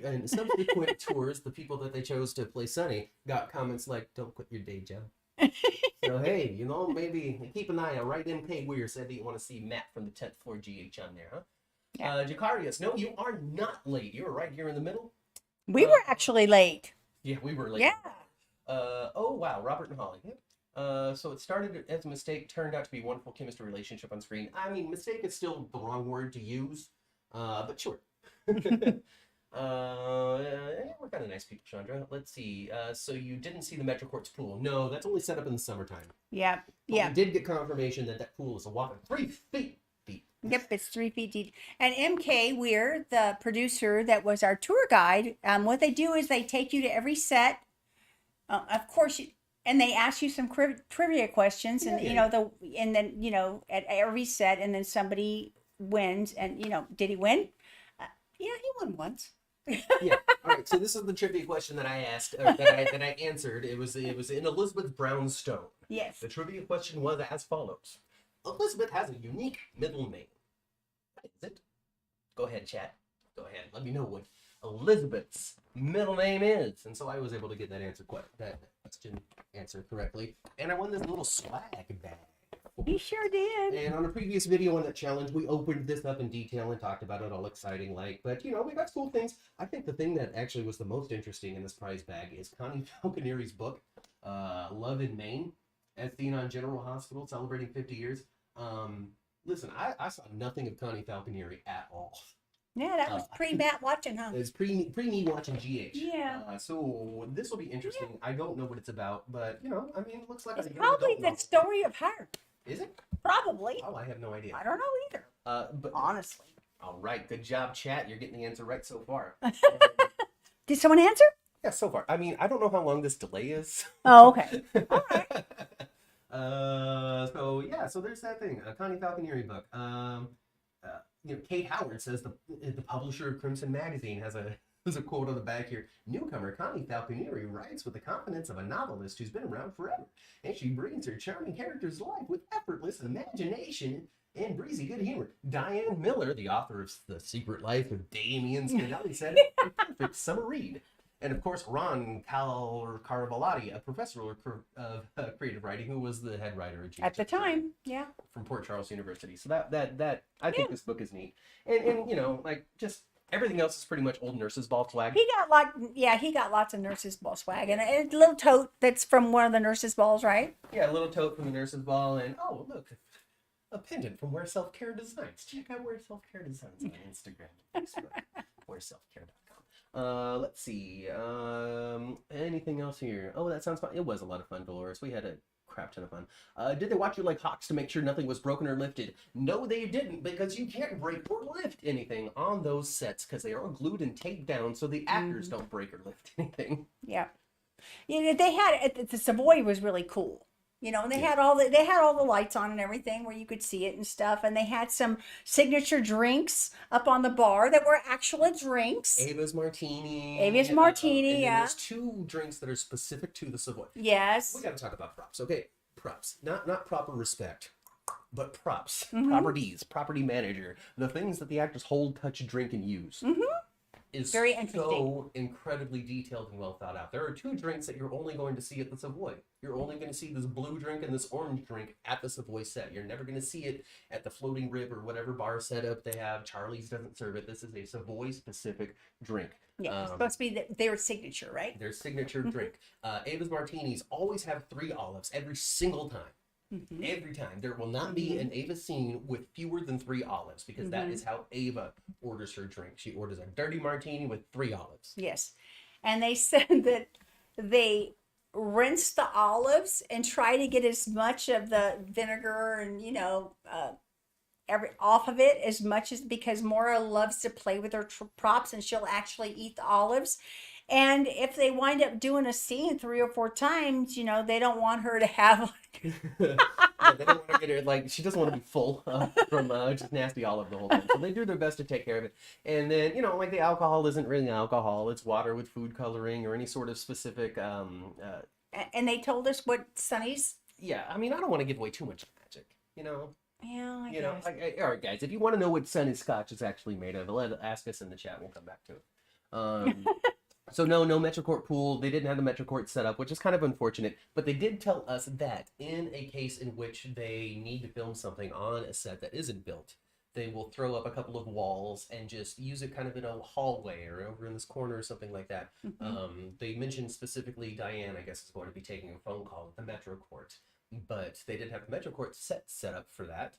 [SPEAKER 1] and subsequent tours, the people that they chose to play Sonny got comments like, don't quit your day job. So hey, maybe keep an eye out. Right? MK Weir said that you want to see Matt from the 10th floor GH on there, huh? Yeah. Jacarius, no, you are not late. You were right here in the middle.
[SPEAKER 2] We were actually late.
[SPEAKER 1] Yeah, we were late.
[SPEAKER 2] Yeah.
[SPEAKER 1] Oh wow, Robert and Holly. So it started as a mistake, turned out to be a wonderful chemistry relationship on screen. I mean, mistake is still the wrong word to use, but sure. We're kind of nice people, Chandra. Let's see. So you didn't see the MetroCourts pool? No, that's only set up in the summertime.
[SPEAKER 2] Yeah.
[SPEAKER 1] But we did get confirmation that pool is a whopping 3 feet deep.
[SPEAKER 2] Yep, it's 3 feet deep. And MK Weir, the producer that was our tour guide, what they do is they take you to every set. Of course, and they ask you some trivia questions, and and then at every set, and then somebody wins, and did he win? Yeah, he won once.
[SPEAKER 1] Yeah. All right. So this is the trivia question that I asked, or that I answered. It was in Elizabeth Brownstone.
[SPEAKER 2] Yes.
[SPEAKER 1] The trivia question was as follows: Elizabeth has a unique middle name. What is it? Go ahead, chat. Go ahead. Let me know what Elizabeth's middle name is? And so I was able to get that question answered correctly. And I won this little swag bag.
[SPEAKER 2] You sure did.
[SPEAKER 1] And on a previous video on that challenge, we opened this up in detail and talked about it all exciting like. But, we got cool things. I think the thing that actually was the most interesting in this prize bag is Connie Falconeri's book, Love in Maine, as seen on General Hospital, celebrating 50 years. Listen, I saw nothing of Connie Falconeri at all.
[SPEAKER 2] Yeah, that was pre-Matt watching, huh?
[SPEAKER 1] It's pre me watching GH.
[SPEAKER 2] Yeah.
[SPEAKER 1] So this will be interesting. Yeah. I don't know what it's about, but, it looks like
[SPEAKER 2] it's probably the story of her.
[SPEAKER 1] Is it?
[SPEAKER 2] Probably.
[SPEAKER 1] Oh, I have no idea.
[SPEAKER 2] I don't know either.
[SPEAKER 1] But
[SPEAKER 2] honestly.
[SPEAKER 1] All right. Good job, chat. You're getting the answer right so far.
[SPEAKER 2] Did someone answer?
[SPEAKER 1] Yeah, so far. I mean, I don't know how long this delay is.
[SPEAKER 2] Oh, okay. All right.
[SPEAKER 1] So there's that thing. A Connie Falconeri book. Kate Howard says the publisher of Crimson Magazine has a quote on the back here. Newcomer Connie Falconeri writes with the confidence of a novelist who's been around forever, and she brings her charming characters to life with effortless imagination and breezy good humor. Diane Miller, the author of The Secret Life of Damien Spinelli, said it a perfect summer read. And of course, Ron Carvalati, a professor of creative writing, who was the head writer
[SPEAKER 2] at the time, yeah,
[SPEAKER 1] from Port Charles University. So that I think this book is neat, and just everything else is pretty much old Nurses Ball swag.
[SPEAKER 2] He got lots of Nurses Ball swag, and a little tote that's from one of the Nurses Balls, right?
[SPEAKER 1] Yeah, a little tote from the Nurses Ball, and oh look, a pendant from Where Self Care Designs. Check out Where Self Care Designs on Instagram, Facebook, whereselfcare.com. Let's see. Anything else here? Oh, that sounds fun. It was a lot of fun, Dolores. We had a crap ton of fun. Did they watch you like hawks to make sure nothing was broken or lifted? No, they didn't, because you can't break or lift anything on those sets because they are all glued and taped down so the actors don't break or lift anything.
[SPEAKER 2] Yeah. They had the Savoy was really cool. And they had all the lights on and everything where you could see it and stuff. And they had some signature drinks up on the bar that were actual drinks.
[SPEAKER 1] Ava's Martini.
[SPEAKER 2] And
[SPEAKER 1] yeah. There's 2 drinks that are specific to the Savoy.
[SPEAKER 2] Yes.
[SPEAKER 1] We got to talk about props. Okay, props. Not proper respect, but props. Mm-hmm. Properties. Property manager. The things that the actors hold, touch, drink, and use. Mm-hmm. Is
[SPEAKER 2] very interesting.
[SPEAKER 1] So incredibly detailed and well thought out. There are 2 drinks that you're only going to see at the Savoy. You're only going to see this blue drink and this orange drink at the Savoy set. You're never going to see it at the Floating Rib or whatever bar setup they have. Charlie's doesn't serve it. This is a Savoy specific drink.
[SPEAKER 2] Yeah, it's supposed to be their signature, right?
[SPEAKER 1] Their signature drink. Ava's Martinis always have 3 olives every single time. Mm-hmm. Every time. There will not be an Ava scene with fewer than 3 olives because that is how Ava orders her drink. She orders a dirty martini with 3 olives.
[SPEAKER 2] Yes. And they said that they rinse the olives and try to get as much of the vinegar and, off of it as much as, because Maura loves to play with her props and she'll actually eat the olives. And if they wind up doing a scene 3 or 4 times, they don't want her to have
[SPEAKER 1] yeah, they don't want to get her, she doesn't want to be full from just nasty olive the whole time. So they do their best to take care of it. And then, the alcohol isn't really alcohol. It's water with food coloring or any sort of specific...
[SPEAKER 2] And they told us what Sonny's...
[SPEAKER 1] Yeah, I don't want to give away too much magic,
[SPEAKER 2] Yeah, I guess.
[SPEAKER 1] All right, guys, if you want to know what Sonny's Scotch is actually made of, ask us in the chat. We'll come back to it. So no Metrocourt pool. They didn't have the Metrocourt set up, which is kind of unfortunate. But they did tell us that in a case in which they need to film something on a set that isn't built, they will throw up a couple of walls and just use it kind of in a hallway or over in this corner or something like that. Mm-hmm. They mentioned specifically Diane, I guess, is going to be taking a phone call at the Metrocourt. But they didn't have the Metrocourt set up for that.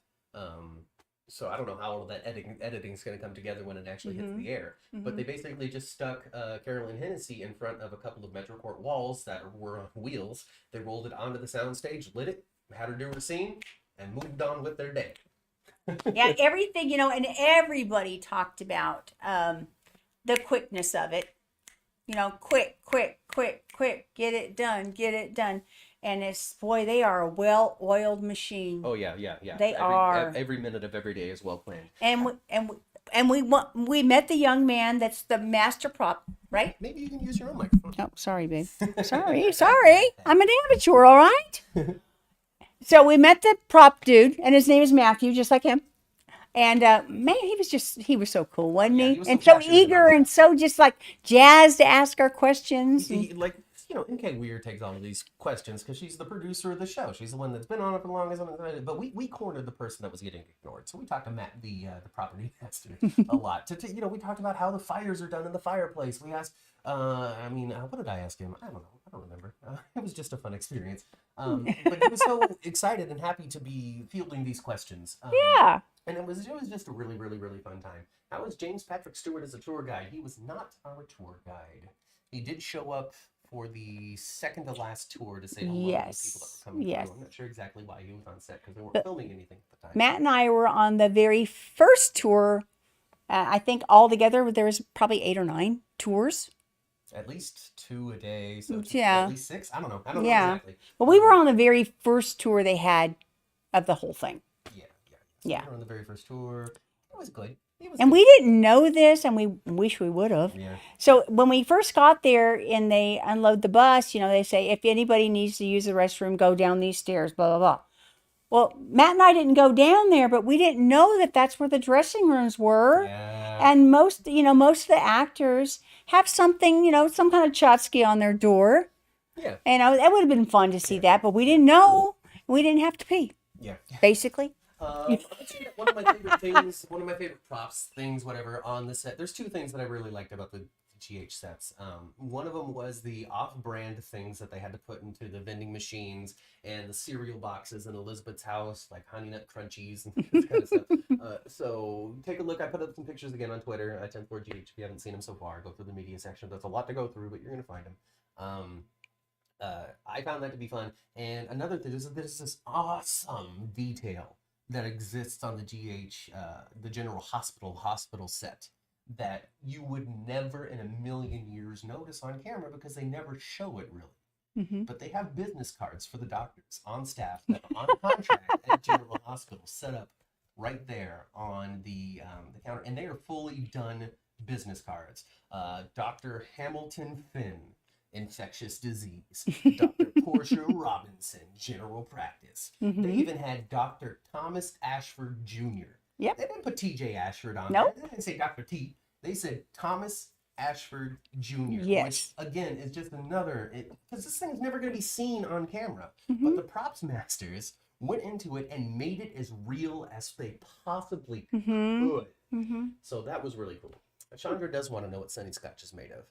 [SPEAKER 1] So I don't know how all of that editing is going to come together when it actually hits the air. Mm-hmm. But they basically just stuck Carolyn Hennessy in front of a couple of Metrocourt walls that were on wheels. They rolled it onto the soundstage, lit it, had her do her scene, and moved on with their day.
[SPEAKER 2] Yeah, everything, and everybody talked about the quickness of it. Quick, get it done. And they are a well-oiled machine.
[SPEAKER 1] Oh yeah.
[SPEAKER 2] They are.
[SPEAKER 1] Every minute of every day is well planned.
[SPEAKER 2] And we met the young man that's the master prop, right?
[SPEAKER 1] Maybe you can use your own microphone.
[SPEAKER 2] Oh, sorry, babe. Sorry. I'm an amateur, all right? So we met the prop dude, and his name is Matthew, just like him. And man, he was so cool, wasn't he?
[SPEAKER 1] He was so
[SPEAKER 2] And so
[SPEAKER 1] passionate about
[SPEAKER 2] eager
[SPEAKER 1] it.
[SPEAKER 2] and so just like jazzed to ask our questions.
[SPEAKER 1] Like, MK Weir takes all of these questions because she's the producer of the show. She's the one that's been on it for the longest. But we cornered the person that was getting ignored. So we talked to Matt, the property master, a lot. We talked about how the fires are done in the fireplace. We asked, what did I ask him? I don't know. I don't remember. It was just a fun experience. But he was so excited and happy to be fielding these questions.
[SPEAKER 2] Yeah.
[SPEAKER 1] And it was just a really, really, really fun time. How was James Patrick Stewart as a tour guide? He was not our tour guide. He did show up for the second to last tour to say hello to the people that were coming through. I'm not sure exactly why he was on set because they weren't filming anything at the time.
[SPEAKER 2] Matt and I were on the very first tour. I think altogether there was probably 8 or 9 tours.
[SPEAKER 1] At least 2 a day, so
[SPEAKER 2] yeah,
[SPEAKER 1] at least 6. I don't know exactly.
[SPEAKER 2] Well, we were on the very first tour they had of the whole thing.
[SPEAKER 1] So we were on the very first tour. It was good.
[SPEAKER 2] And we didn't know this, and we wish we would have.
[SPEAKER 1] Yeah.
[SPEAKER 2] So when we first got there and they unload the bus, they say, if anybody needs to use the restroom, go down these stairs, blah, blah, blah. Well, Matt and I didn't go down there, but we didn't know that that's where the dressing rooms were.
[SPEAKER 1] Yeah.
[SPEAKER 2] And most of the actors have something, some kind of tchotchke on their door.
[SPEAKER 1] Yeah.
[SPEAKER 2] And that would have been fun to see that, but we didn't know. We didn't have to pee.
[SPEAKER 1] Yeah.
[SPEAKER 2] Basically.
[SPEAKER 1] One of my favorite things, one of my favorite props, things, whatever, on the set. There's 2 things that I really liked about the GH sets. One of them was the off-brand things that they had to put into the vending machines and the cereal boxes in Elizabeth's house, like Honey Nut Crunchies and this kind of stuff. So take a look. I put up some pictures again on Twitter at 104GH. If you haven't seen them so far, go through the media section. That's a lot to go through, but you're going to find them. I found that to be fun. And another thing is there's this awesome detail that exists on the GH, the General Hospital set, that you would never in a million years notice on camera because they never show it really.
[SPEAKER 2] Mm-hmm.
[SPEAKER 1] But they have business cards for the doctors on staff that are on contract at General Hospital set up right there on the counter, and they are fully done business cards. Dr. Hamilton Finn, infectious disease. Dr. Portia Robinson, general practice.
[SPEAKER 2] Mm-hmm.
[SPEAKER 1] They even had Dr. Thomas Ashford Jr.
[SPEAKER 2] Yep.
[SPEAKER 1] They didn't put TJ Ashford on
[SPEAKER 2] Nope.
[SPEAKER 1] there. They didn't say Dr. T. They said Thomas Ashford Jr.
[SPEAKER 2] Yes.
[SPEAKER 1] Which, again, is just another... Because this thing's never going to be seen on camera.
[SPEAKER 2] Mm-hmm.
[SPEAKER 1] But the props masters went into it and made it as real as they possibly could.
[SPEAKER 2] Mm-hmm.
[SPEAKER 1] So that was really cool. Chandra does want to know what Sunny Scotch is made of.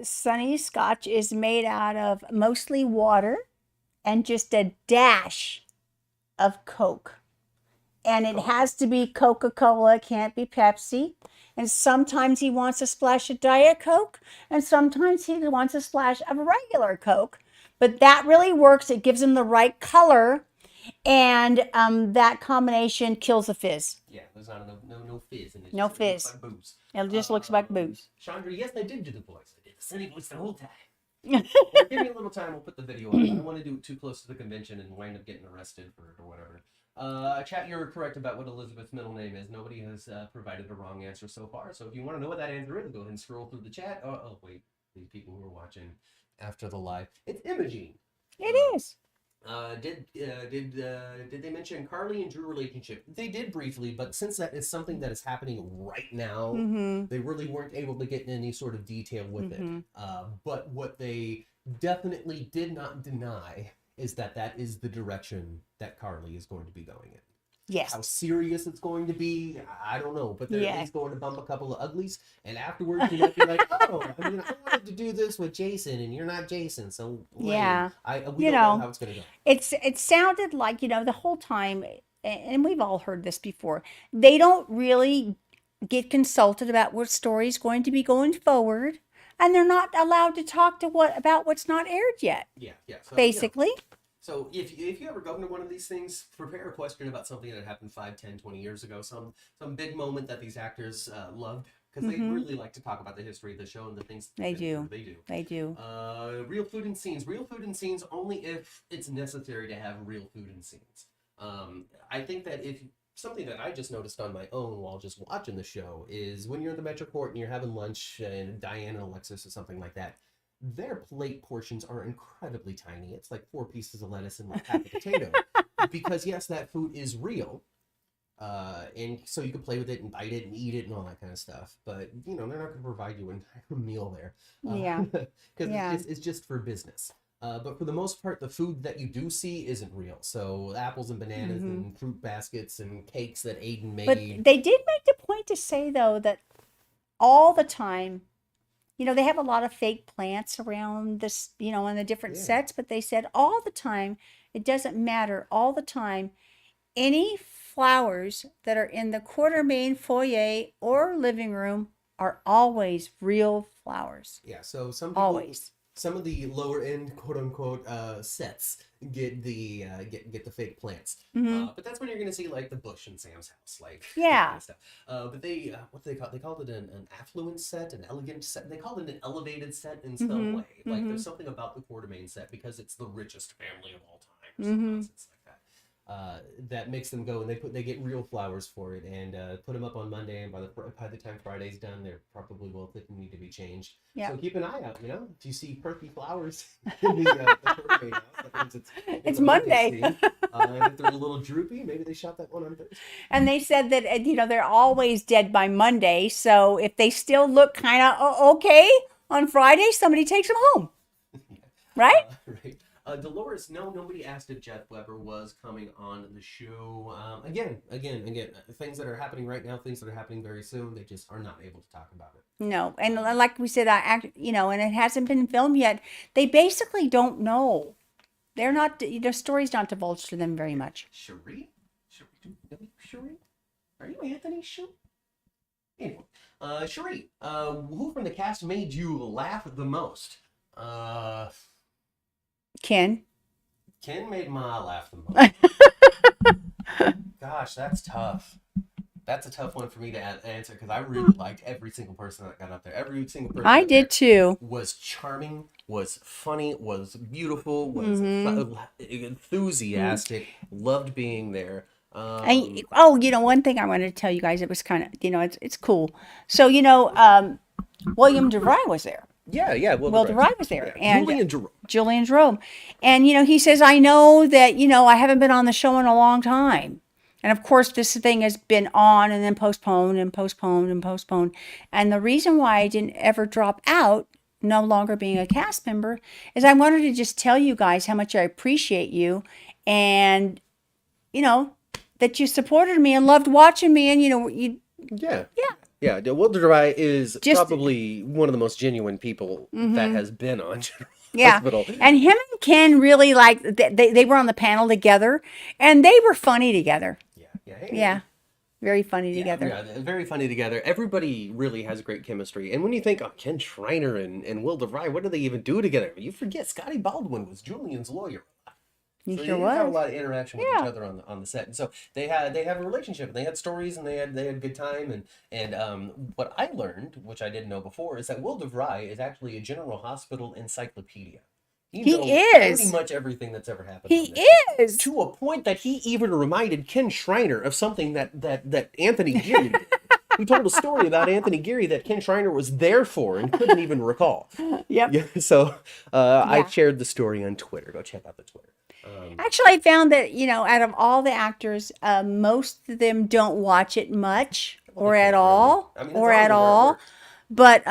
[SPEAKER 2] Sunny Scotch is made out of mostly water and just a dash of Coke. And it has to be Coca-Cola, it can't be Pepsi. And sometimes he wants a splash of Diet Coke, and sometimes he wants a splash of regular Coke. But that really works. It gives him the right color, and that combination kills the fizz.
[SPEAKER 1] Yeah, there's not no fizz in it.
[SPEAKER 2] No
[SPEAKER 1] It
[SPEAKER 2] fizz.
[SPEAKER 1] looks like booze.
[SPEAKER 2] It just looks like booze.
[SPEAKER 1] Chandra, yes, I did do the voice. I did the Sunny voice the whole time. Well, give me a little time. We'll put the video up. I don't want to do it too close to the convention and wind up getting arrested for it or whatever. Chat, you're correct about what Elizabeth's middle name is. Nobody has provided a wrong answer so far. So if you want to know what that answer is, go ahead and scroll through the chat. Oh, wait. These people who are watching after the live. It's Imogene.
[SPEAKER 2] It is.
[SPEAKER 1] Did they mention Carly and Drew relationship? They did briefly, but since that is something that is happening right now, they really weren't able to get in any sort of detail with it. But what they definitely did not deny is that is the direction that Carly is going to be going in.
[SPEAKER 2] Yes.
[SPEAKER 1] How serious it's going to be, I don't know, but he's going to bump a couple of uglies, and afterwards he might be like, oh, I wanted to do this with Jason, and you're not Jason, so we don't know how it's going to go.
[SPEAKER 2] It sounded like, the whole time, and we've all heard this before, they don't really get consulted about what story is going to be going forward, and they're not allowed to talk about what's not aired yet. Yeah. So, basically.
[SPEAKER 1] So if you ever go into one of these things, prepare a question about something that happened 5, 10, 20 years ago, some big moment that these actors loved, because they really like to talk about the history of the show and the things
[SPEAKER 2] they do.
[SPEAKER 1] They do. Real food and scenes. Real food and scenes only if it's necessary to have real food and scenes. I think that if something that I just noticed on my own while just watching the show is when you're in the Metro Court and you're having lunch and Diane and Alexis or something like that, their plate portions are incredibly tiny. It's like 4 pieces of lettuce and like half a potato. Because yes, that food is real, And so you can play with it and bite it and eat it and all that kind of stuff. But they're not going to provide you an entire meal there,
[SPEAKER 2] Yeah.
[SPEAKER 1] because it's just for business. But for the most part, the food that you do see isn't real. So apples and bananas and fruit baskets and cakes that Aiden made.
[SPEAKER 2] But they did make the point to say, though, that all the time, they have a lot of fake plants around this, in the different sets, but they said all the time, it doesn't matter, all the time, any flowers that are in the Quartermain foyer or living room are always real flowers.
[SPEAKER 1] Yeah, so some people,
[SPEAKER 2] Always.
[SPEAKER 1] some of the lower end quote unquote sets get the fake plants. But that's when you're gonna see like the bush in Sam's house, like that kind of stuff. But they what do they call it? They called it an affluent set, an elegant set. They called it an elevated set in some way. Like there's something about the Quartermain set because it's the richest family of all time, or some nonsense like that. That makes them go and they get real flowers for it and put them up on Monday, and by the time Friday's done, they're probably need to be changed. So keep an eye out. If you see perky flowers in the Quartermain house, that means it's
[SPEAKER 2] Monday.
[SPEAKER 1] And if they're a little droopy, maybe they shot that one on Thursday.
[SPEAKER 2] And they said that they're always dead by Monday, so if they still look kind of okay on Friday, somebody takes them home. Right?
[SPEAKER 1] Right. Dolores, nobody asked if Jeff Weber was coming on the show. Again, things that are happening right now, things that are happening very soon, they just are not able to talk about it.
[SPEAKER 2] No, and like we said, and it hasn't been filmed yet. They basically don't know. They're not, the story's not divulged to them very much.
[SPEAKER 1] Cherie? Are you Anthony Cherie? Anyway, Cherie, who from the cast made you laugh the most?
[SPEAKER 2] Ken
[SPEAKER 1] made Ma laugh the most. Gosh, that's tough. That's a tough one for me to answer because I really liked every single person that got up there. Every single person
[SPEAKER 2] I did too.
[SPEAKER 1] Was charming, was funny, was beautiful, was enthusiastic, loved being there.
[SPEAKER 2] One thing I wanted to tell you guys, it was kind of, it's cool. So, William deVry was there.
[SPEAKER 1] Yeah.
[SPEAKER 2] Will deVry was there.
[SPEAKER 1] Yeah.
[SPEAKER 2] And Julian Jerome. And, he says, I know that, I haven't been on the show in a long time. And of course, this thing has been on and then postponed and postponed and postponed. And the reason why I didn't ever drop out, no longer being a cast member, is I wanted to just tell you guys how much I appreciate you. And, that you supported me and loved watching me. And,
[SPEAKER 1] Yeah, Will deVry is probably one of the most genuine people that has been on General Hospital.
[SPEAKER 2] And him and Ken really they were on the panel together, and they were funny together. Yeah. Very funny together.
[SPEAKER 1] Yeah, very funny together. Everybody really has great chemistry. And when you think, Ken Schreiner and Will deVry, what do they even do together? You forget Scotty Baldwin was Julian's lawyer.
[SPEAKER 2] He
[SPEAKER 1] so
[SPEAKER 2] sure
[SPEAKER 1] they
[SPEAKER 2] was.
[SPEAKER 1] have a lot of interaction with each other on the set, and so they have a relationship, and they had stories, and they had a good time, and what I learned, which I didn't know before, is that Will deVry is actually a General Hospital encyclopedia. He knows pretty much everything that's ever happened.
[SPEAKER 2] He is
[SPEAKER 1] to a point that he even reminded Ken Schreiner of something that Anthony Geary did. He told a story about Anthony Geary that Ken Schreiner was there for and couldn't even recall.
[SPEAKER 2] Yep.
[SPEAKER 1] Yeah, so I shared the story on Twitter. Go check out the Twitter.
[SPEAKER 2] Actually, I found that, out of all the actors, most of them don't watch it much or at all. But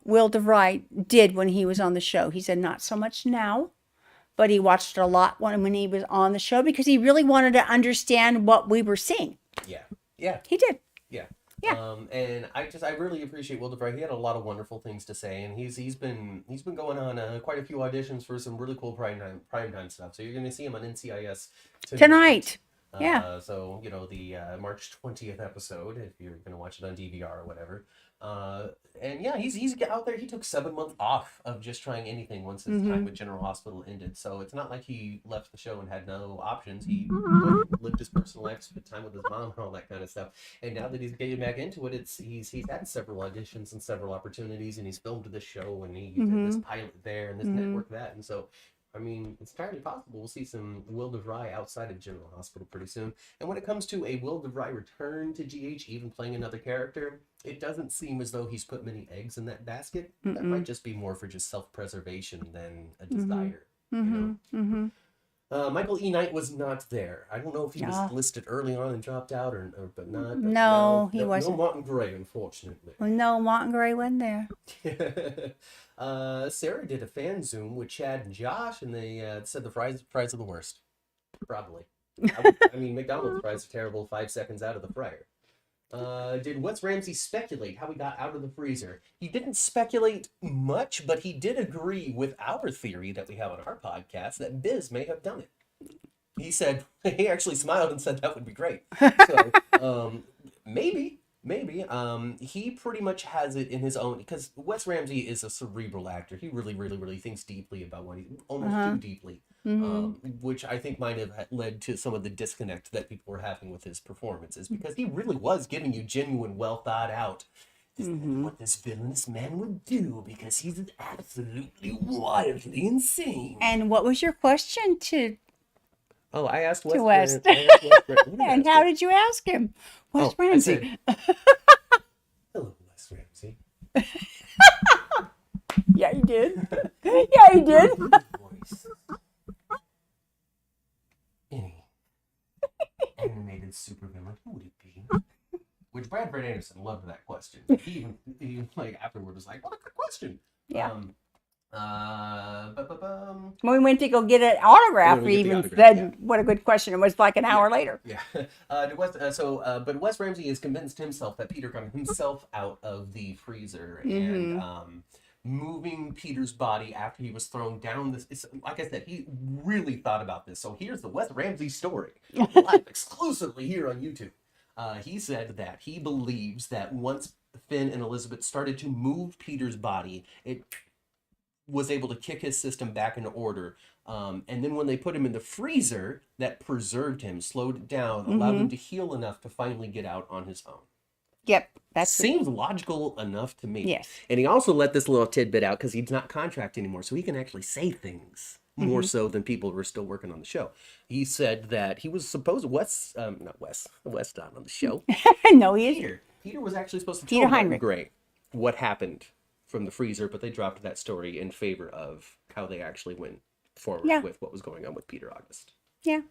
[SPEAKER 2] Will deVry did when he was on the show. He said not so much now, but he watched it a lot when he was on the show because he really wanted to understand what we were seeing.
[SPEAKER 1] Yeah.
[SPEAKER 2] He did.
[SPEAKER 1] Yeah.
[SPEAKER 2] Yeah.
[SPEAKER 1] And I really appreciate Will deVry. He had a lot of wonderful things to say, and he's been going on quite a few auditions for some really cool primetime stuff. So you're going to see him on NCIS tonight.
[SPEAKER 2] Yeah.
[SPEAKER 1] So the March 20th episode, if you're going to watch it on DVR or whatever. And yeah, he's out there. He took 7 months off of just trying anything once his time with General Hospital ended. So it's not like he left the show and had no options. He lived his personal life, spent time with his mom and all that kind of stuff. And now that he's getting back into it, he's had several auditions and several opportunities, and he's filmed this show, and he did this pilot there and this network that, and so. I mean, it's entirely possible we'll see some Will deVry outside of General Hospital pretty soon. And when it comes to a Will deVry return to GH, even playing another character, it doesn't seem as though he's put many eggs in that basket. That might just be more for just self-preservation than a desire. Michael E. Knight was not there. I don't know if he was
[SPEAKER 2] Oh,
[SPEAKER 1] listed early on and dropped out, but not. But
[SPEAKER 2] no, he
[SPEAKER 1] no
[SPEAKER 2] wasn't.
[SPEAKER 1] Martin Gray, unfortunately.
[SPEAKER 2] Well, no, Martin Gray wasn't there.
[SPEAKER 1] Sarah did a fan Zoom with Chad and Josh, and they said the fries are the worst. Probably. I mean, McDonald's fries are terrible 5 seconds out of the fryer. Did Wes Ramsey speculate how he got out of the freezer? He didn't speculate much, but he did agree with our theory that we have on our podcast that Biz may have done it. He said, he actually smiled and said that would be great. So, maybe. He pretty much has it in his own, because Wes Ramsey is a cerebral actor. He really, really, really thinks deeply about what almost too deeply. Which I think might have led to some of the disconnect that people were having with his performances, because he really was giving you genuine, well thought out. This is what this villainous man would do, because he's absolutely wildly insane.
[SPEAKER 2] And what was your question to
[SPEAKER 1] Oh, I asked Wes.
[SPEAKER 2] Wes? And how did you ask him? Wes Ramsey.
[SPEAKER 1] Hello, Wes Ramsey.
[SPEAKER 2] Yeah, he did. Yeah, he did.
[SPEAKER 1] Voice. Any animated supervillain, who would it be? Which Brad Anderson loved that question. He even like afterward was like, "What a good question."
[SPEAKER 2] Yeah.
[SPEAKER 1] When
[SPEAKER 2] we went to go get an autograph, he even said, "What a good question." It was like an hour later.
[SPEAKER 1] Yeah. But Wes Ramsey has convinced himself that Peter got himself out of the freezer and moving Peter's body after he was thrown down. Like I said, he really thought about this. So here's the Wes Ramsey story, live exclusively here on YouTube. He said that he believes that once Finn and Elizabeth started to move Peter's body, it was able to kick his system back into order. And then when they put him in the freezer, that preserved him, slowed it down, allowed him to heal enough to finally get out on his own.
[SPEAKER 2] Yep. That
[SPEAKER 1] seems logical enough to me.
[SPEAKER 2] Yes.
[SPEAKER 1] And he also let this little tidbit out because he's not contracted anymore, so he can actually say things more so than people who are still working on the show. He said that he was supposed to Wes not on the show.
[SPEAKER 2] No, he isn't.
[SPEAKER 1] Peter was actually supposed to tell Martin Gray what happened from the freezer, but they dropped that story in favor of how they actually went forward with what was going on with Peter August.
[SPEAKER 2] Yeah.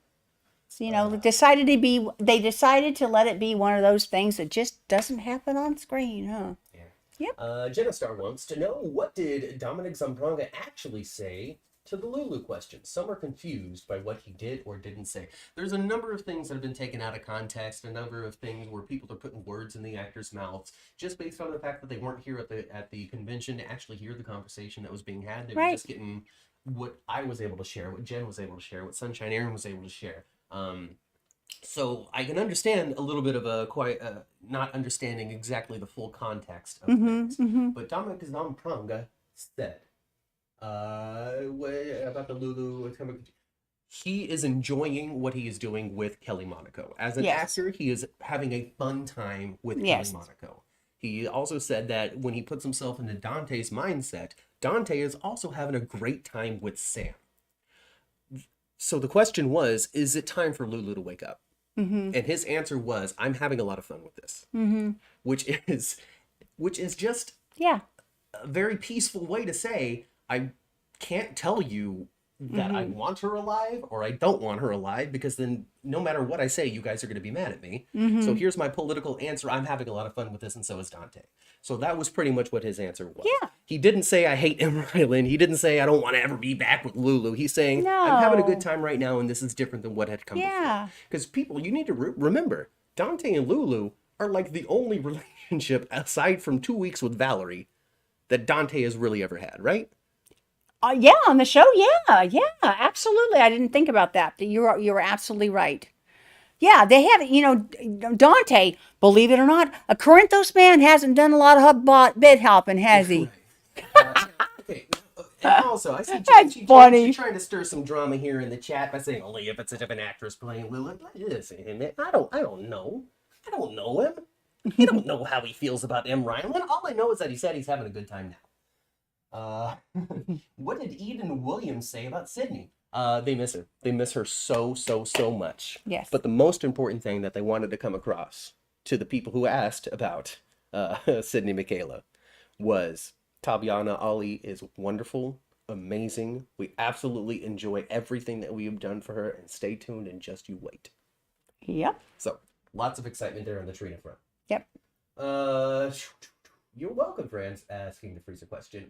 [SPEAKER 2] So, they decided to let it be one of those things that just doesn't happen on screen, huh?
[SPEAKER 1] Yeah. Yep. Jenna Star wants to know, what did Dominic Zampranga actually say to the Lulu question? Some are confused by what he did or didn't say. There's a number of things that have been taken out of context, a number of things where people are putting words in the actors' mouths just based on the fact that they weren't here at the convention to actually hear the conversation that was being had. They were just getting what I was able to share, what Jen was able to share, what Sunshine Aaron was able to share. So I can understand a little bit of not understanding exactly the full context of things. But Dominic Zampranga said, about the Lulu, he is enjoying what he is doing with Kelly Monaco. As an actor, he is having a fun time with Kelly Monaco. He also said that when he puts himself into Dante's mindset, Dante is also having a great time with Sam. So the question was, is it time for Lulu to wake up? And his answer was, I'm having a lot of fun with this. Which is just a very peaceful way to say, I can't tell you that I want her alive or I don't want her alive, because then no matter what I say, you guys are going to be mad at me. So here's my political answer. I'm having a lot of fun with this, and so is Dante. So that was pretty much what his answer was. Yeah. He didn't say, I hate M. Ryland. He didn't say, I don't want to ever be back with Lulu. He's saying, I'm having a good time right now, and this is different than what had come before. Because people, you need to remember, Dante and Lulu are like the only relationship, aside from 2 weeks with Valerie, that Dante has really ever had, right?
[SPEAKER 2] Yeah, on the show, yeah, absolutely. I didn't think about that. You were absolutely right. Yeah, they haven't, Dante, believe it or not, a Corinthos man hasn't done a lot of bed helping, has he?
[SPEAKER 1] Okay. And also, I see she's trying to stir some drama here in the chat by saying, only if it's a different actress playing Lulu. Listen, man, I don't know. I don't know him. I don't know how he feels about M. Ryland. All I know is that he said he's having a good time now. What did Eden Williams say about Sydney? They miss her. They miss her so much.
[SPEAKER 2] Yes.
[SPEAKER 1] But the most important thing that they wanted to come across to the people who asked about Sydney Michaela was, Tabyana Ali is wonderful, amazing. We absolutely enjoy everything that we have done for her, and stay tuned and just you wait.
[SPEAKER 2] Yep.
[SPEAKER 1] So, lots of excitement there on the Trina front.
[SPEAKER 2] Yep.
[SPEAKER 1] You're welcome, friends, asking the freezer question.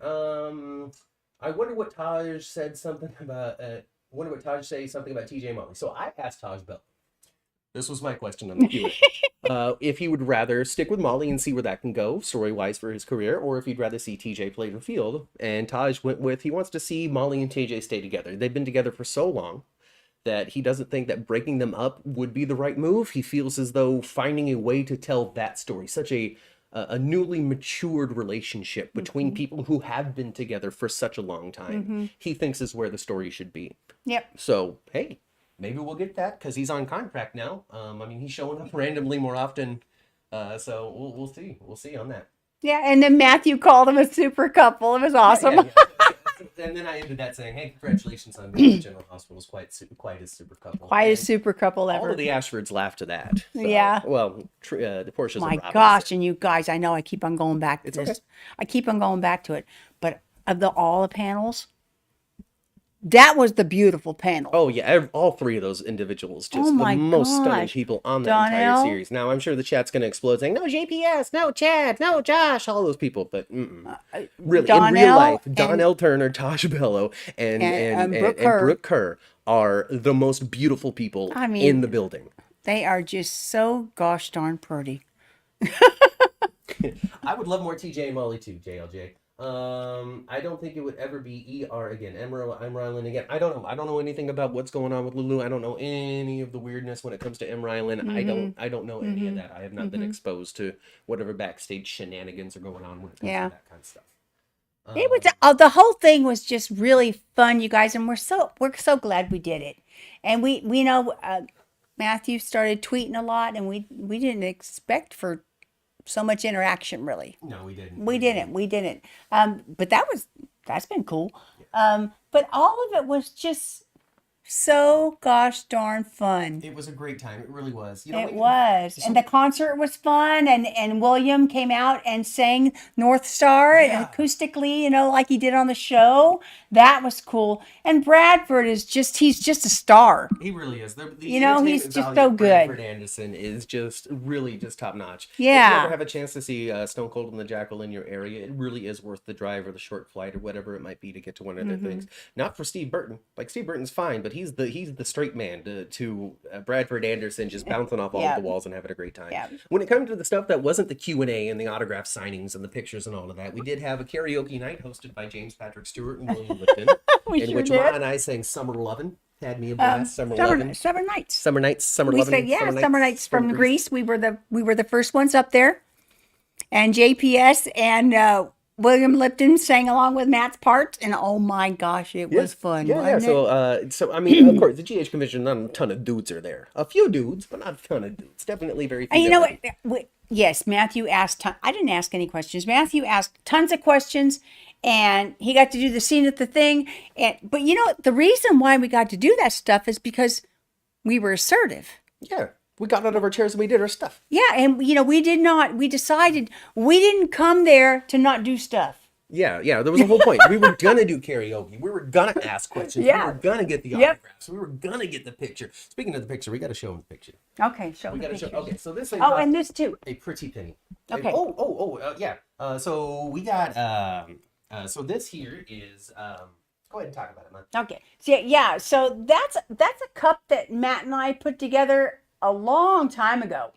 [SPEAKER 1] I wonder what Taj said something about, wonder what Taj say something about TJ Molly. So I asked Taj Bell. This was my question on the Q&A. If he would rather stick with Molly and see where that can go, story-wise for his career, or if he'd rather see TJ play the field. And Taj went with, he wants to see Molly and TJ stay together. They've been together for so long that he doesn't think that breaking them up would be the right move. He feels as though finding a way to tell that story, such a newly matured relationship between people who have been together for such a long time, he thinks is where the story should be.
[SPEAKER 2] Yep.
[SPEAKER 1] So, hey, maybe we'll get that because he's on contract now. I mean, he's showing up randomly more often. So we'll see. We'll see on that.
[SPEAKER 2] Yeah, and then Matthew called him a super couple. It was awesome.
[SPEAKER 1] Yeah. And then I ended that saying, hey, congratulations on being General Hospital's quite a super couple.
[SPEAKER 2] Quite a super couple ever.
[SPEAKER 1] All of the Ashfords laughed to that. So,
[SPEAKER 2] yeah.
[SPEAKER 1] Well, the Portia's
[SPEAKER 2] My gosh, and you guys, I know I keep on going back to this.
[SPEAKER 1] Okay.
[SPEAKER 2] I keep on going back to it. But of all the panels, that was the beautiful panel.
[SPEAKER 1] Oh, yeah. All three of those individuals, just
[SPEAKER 2] Oh my
[SPEAKER 1] the most stunning
[SPEAKER 2] gosh.
[SPEAKER 1] people on the
[SPEAKER 2] Donnell?
[SPEAKER 1] entire series. Now, I'm sure the chat's going to explode saying, no JPS, no Chad, no Josh, all those people. But really, in real
[SPEAKER 2] Donnell
[SPEAKER 1] life,
[SPEAKER 2] and-
[SPEAKER 1] Donnell Turner, Tosh Bello, and Brooke Kerr are the most beautiful people in the building.
[SPEAKER 2] They are just so gosh darn pretty.
[SPEAKER 1] I would love more TJ and Molly too, JLJ. I don't think it would ever be ER again. Rylan again. I don't know. I don't know anything about what's going on with Lulu. I don't know any of the weirdness when it comes to Rylan. I don't know any of that. I have not been exposed to whatever backstage shenanigans are going on when it comes to that kind of stuff.
[SPEAKER 2] It was the whole thing was just really fun, you guys, and we're so glad we did it. And we know Matthew started tweeting a lot, and we didn't expect for so much interaction, really.
[SPEAKER 1] No, we didn't.
[SPEAKER 2] We didn't. But that's been cool. But all of it was just so gosh darn fun.
[SPEAKER 1] It was a great time. It really was.
[SPEAKER 2] It was. And the concert was fun. And William came out and sang North Star acoustically, like he did on the show. That was cool. And Bradford he's just a star.
[SPEAKER 1] He really is.
[SPEAKER 2] He's just so good.
[SPEAKER 1] Bradford Anderson is just really just top notch.
[SPEAKER 2] Yeah.
[SPEAKER 1] If you ever have a chance to see Stone Cold and the Jackal in your area, it really is worth the drive or the short flight or whatever it might be to get to one of their things. Not for Steve Burton. Like, Steve Burton's fine, but he's the straight man to Bradford Anderson just bouncing off all of the walls and having a great time.
[SPEAKER 2] Yeah.
[SPEAKER 1] When it comes to the stuff that wasn't the Q&A and the autograph signings and the pictures and all of that, we did have a karaoke night hosted by James Patrick Stewart and William Lipton, in which Ma and I sang Summer Lovin'. Had me a blast. Summer Nights.
[SPEAKER 2] Summer
[SPEAKER 1] Lovin'.
[SPEAKER 2] Summer Nights from Greece. We were the first ones up there, and JPS and William Lipton sang along with Matt's parts, and oh my gosh, it was fun.
[SPEAKER 1] Yeah.
[SPEAKER 2] Wasn't it?
[SPEAKER 1] So I mean, of course, the GH convention, not a ton of dudes are there. A few dudes, but not a ton of dudes. Definitely very few.
[SPEAKER 2] And you know what? Yes, Matthew asked. I didn't ask any questions. Matthew asked tons of questions, and he got to do the scene at the thing. But the reason why we got to do that stuff is because we were assertive.
[SPEAKER 1] Yeah. We got out of our chairs and we did our stuff.
[SPEAKER 2] Yeah, and we decided we didn't come there to not do stuff.
[SPEAKER 1] Yeah, there was a whole point. We were gonna do karaoke. We were gonna ask questions.
[SPEAKER 2] Yeah.
[SPEAKER 1] We were gonna get the autographs. We were gonna get the picture. Speaking of the picture, we got to show them the picture.
[SPEAKER 2] Okay, show
[SPEAKER 1] We
[SPEAKER 2] the
[SPEAKER 1] got to show.
[SPEAKER 2] pictures.
[SPEAKER 1] Okay, so this is
[SPEAKER 2] and this too.
[SPEAKER 1] a pretty penny.
[SPEAKER 2] Okay.
[SPEAKER 1] Yeah. So we got. So this here is. Go ahead and talk about it, man.
[SPEAKER 2] Okay. So that's a cup that Matt and I put together a long time ago.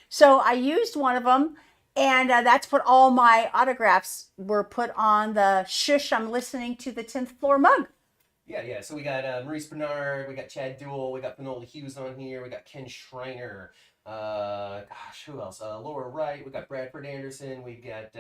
[SPEAKER 2] So I used one of them, and that's what all my autographs were put on the Shush I'm Listening to the 10th Floor mug.
[SPEAKER 1] Yeah. So we got Maurice Benard, we got Chad Duell, we got Finola Hughes on here, we got Ken Schreiner. Who else? Laura Wright. We got Bradford Anderson. We got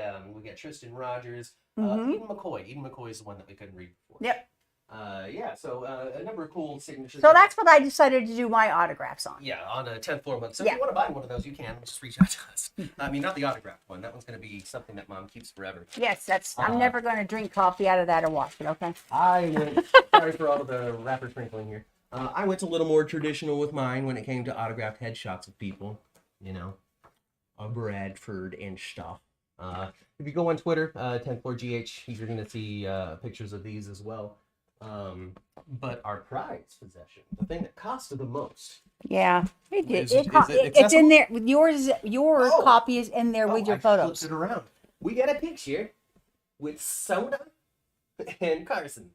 [SPEAKER 1] Tristan Rogers. Eden McCoy. Eden McCoy is the one that we couldn't read before.
[SPEAKER 2] Yep.
[SPEAKER 1] A number of cool signatures.
[SPEAKER 2] So that's what I decided to do my autographs on.
[SPEAKER 1] Yeah, on a 10th floor month. So if you want to buy one of those, you can. Just reach out to us. I mean, not the autographed one. That one's going to be something that Mom keeps forever.
[SPEAKER 2] Yes, I'm never going to drink coffee out of that or wash it, okay?
[SPEAKER 1] Sorry for all of the wrapper sprinkling here. I went a little more traditional with mine when it came to autographed headshots of people. A Bradford and stuff. If you go on Twitter, 10th Floor GH, you're going to see pictures of these as well. But our prized possession, the thing that cost the most.
[SPEAKER 2] Yeah,
[SPEAKER 1] is
[SPEAKER 2] it's in there. Your copy is in there with your photos.
[SPEAKER 1] Flipped it around. We got a picture with Soda and Carson.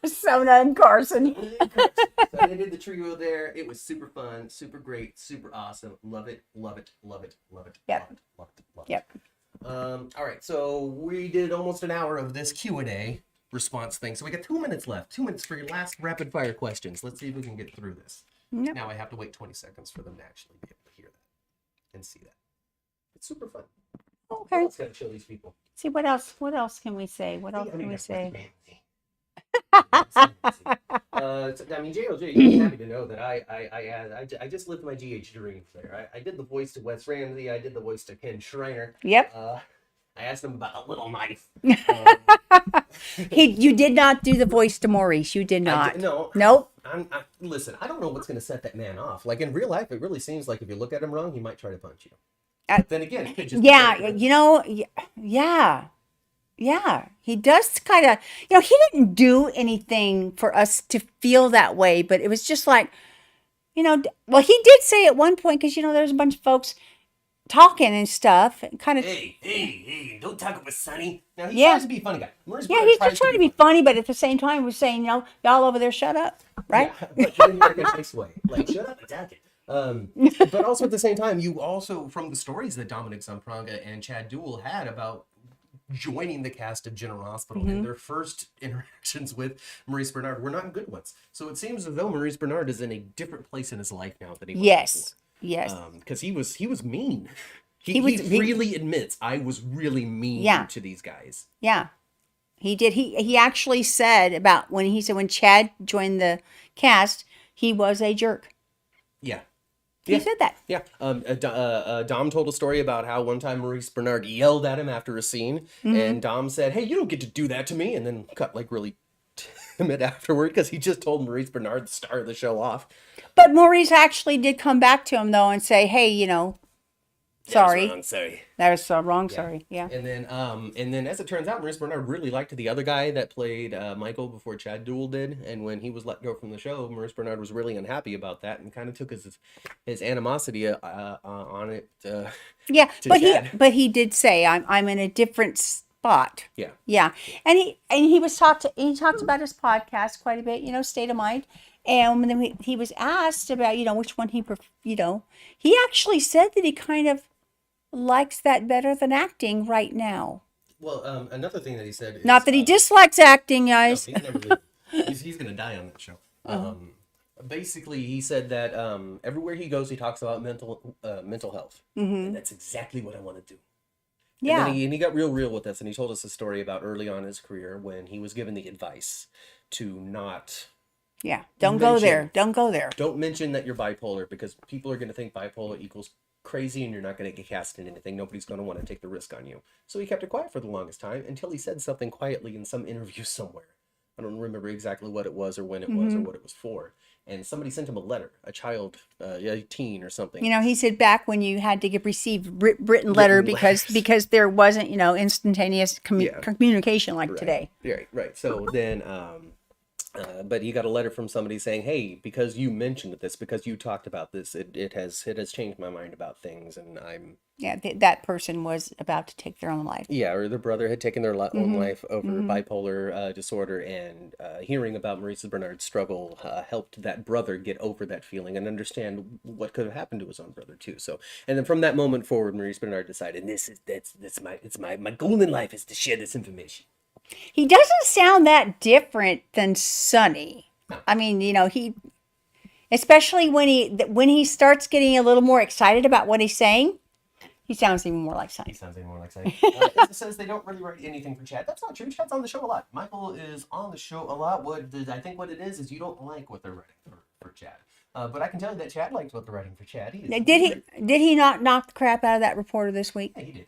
[SPEAKER 2] Soda and Carson.
[SPEAKER 1] So they did the trio there. It was super fun, super great, super awesome. Love it, love it, love it, love it.
[SPEAKER 2] Yep.
[SPEAKER 1] Love it, love it, love
[SPEAKER 2] Yep.
[SPEAKER 1] it. All right, so we did almost an hour of this Q&A response thing. So we got 2 minutes left. 2 minutes for your last rapid fire questions. Let's see if we can get through this.
[SPEAKER 2] Yep.
[SPEAKER 1] Now I have to wait 20 seconds for them to actually be able to hear that and see that. It's super fun.
[SPEAKER 2] Okay.
[SPEAKER 1] Let's gotta show these people.
[SPEAKER 2] See what else? What else can we say? What else can we say?
[SPEAKER 1] I mean, JLJ, you're happy to know that I just lived my GH dreams there. I did the voice to Wes Ramsey. I did the voice to Ken Schreiner.
[SPEAKER 2] Yep.
[SPEAKER 1] I asked him about a little knife.
[SPEAKER 2] You did not do the voice to Maurice. You did not.
[SPEAKER 1] No.
[SPEAKER 2] Nope.
[SPEAKER 1] Listen, I don't know what's going to set that man off. Like in real life, it really seems like if you look at him wrong, he might try to punch you. But then again, it could just
[SPEAKER 2] yeah. He does kind of, he didn't do anything for us to feel that way, but it was just like, well, he did say at one point, because, there's a bunch of folks talking and stuff, and kind of.
[SPEAKER 1] Hey, don't talk about Sonny. Now, he
[SPEAKER 2] Yeah.
[SPEAKER 1] tries to be a funny guy.
[SPEAKER 2] He's just trying to be funny, but at the same time, was saying, y'all over there, shut up, right?
[SPEAKER 1] Yeah, but in a nice way. Like, shut up and talk it. But also at the same time, you also, from the stories that Dominic Zampranga and Chad Duell had about joining the cast of General Hospital, and their first interactions with Maurice Benard were not good ones. So it seems as though Maurice Benard is in a different place in his life now than he was before. Yes. Because he was mean. He freely admits, I was really mean to these guys.
[SPEAKER 2] Yeah. He did. He actually said about when Chad joined the cast, he was a jerk.
[SPEAKER 1] Yeah.
[SPEAKER 2] He said that.
[SPEAKER 1] Yeah. Dom told a story about how one time Maurice Benard yelled at him after a scene, and Dom said, "Hey, you don't get to do that to me," and then cut like really timid afterward because he just told Maurice Benard, the star of the show, off.
[SPEAKER 2] But Maurice actually did come back to him though and say, "Hey, sorry. That was so wrong.
[SPEAKER 1] Yeah.
[SPEAKER 2] Sorry." Yeah.
[SPEAKER 1] And then as it turns out, Maurice Benard really liked the other guy that played Michael before Chad Duell did. And when he was let go from the show, Maurice Benard was really unhappy about that and kind of took his animosity on it.
[SPEAKER 2] But he did say, "I'm in a different spot."
[SPEAKER 1] Yeah.
[SPEAKER 2] Yeah. And he talked about his podcast quite a bit. State of Mind. And then he was asked about which one he actually said that he kind of likes that better than acting right now.
[SPEAKER 1] Well, another thing that he said is,
[SPEAKER 2] not that he dislikes acting, guys.
[SPEAKER 1] No, he's never he's going to die on that show. Basically, he said that everywhere he goes, he talks about mental health, and that's exactly what I want to do.
[SPEAKER 2] Yeah,
[SPEAKER 1] and he got real with us, and he told us a story about early on in his career when he was given the advice to not.
[SPEAKER 2] Yeah, don't go there. Don't go there.
[SPEAKER 1] Don't mention that you're bipolar because people are going to think bipolar equals crazy and you're not going to get cast in anything. Nobody's going to want to take the risk on you. So he kept it quiet for the longest time until he said something quietly in some interview somewhere. I don't remember exactly what it was or when it was or what it was for. And somebody sent him a letter, a child, a teen or something.
[SPEAKER 2] He said back when you had to receive written letter because there wasn't, instantaneous communication like today.
[SPEAKER 1] Right. So then... but he got a letter from somebody saying, "Hey, because you mentioned this, because you talked about this, it has changed my mind about things, and I'm."
[SPEAKER 2] Yeah, that person was about to take their own life.
[SPEAKER 1] Yeah, or their brother had taken their own life over bipolar disorder, and hearing about Maurice Benard's struggle helped that brother get over that feeling and understand what could have happened to his own brother too. So, and then from that moment forward, Maurice Benard decided, it's my goal in life is to share this information.
[SPEAKER 2] He doesn't sound that different than Sonny. I mean, he, especially when he starts getting a little more excited about what he's saying, he sounds even more like Sonny.
[SPEAKER 1] It says they don't really write anything for Chad. That's not true. Chad's on the show a lot. Michael is on the show a lot. I think what it is you don't like what they're writing for Chad. But I can tell you that Chad liked what they're writing for Chad.
[SPEAKER 2] Did he not knock the crap out of that reporter this week?
[SPEAKER 1] Yeah, he did.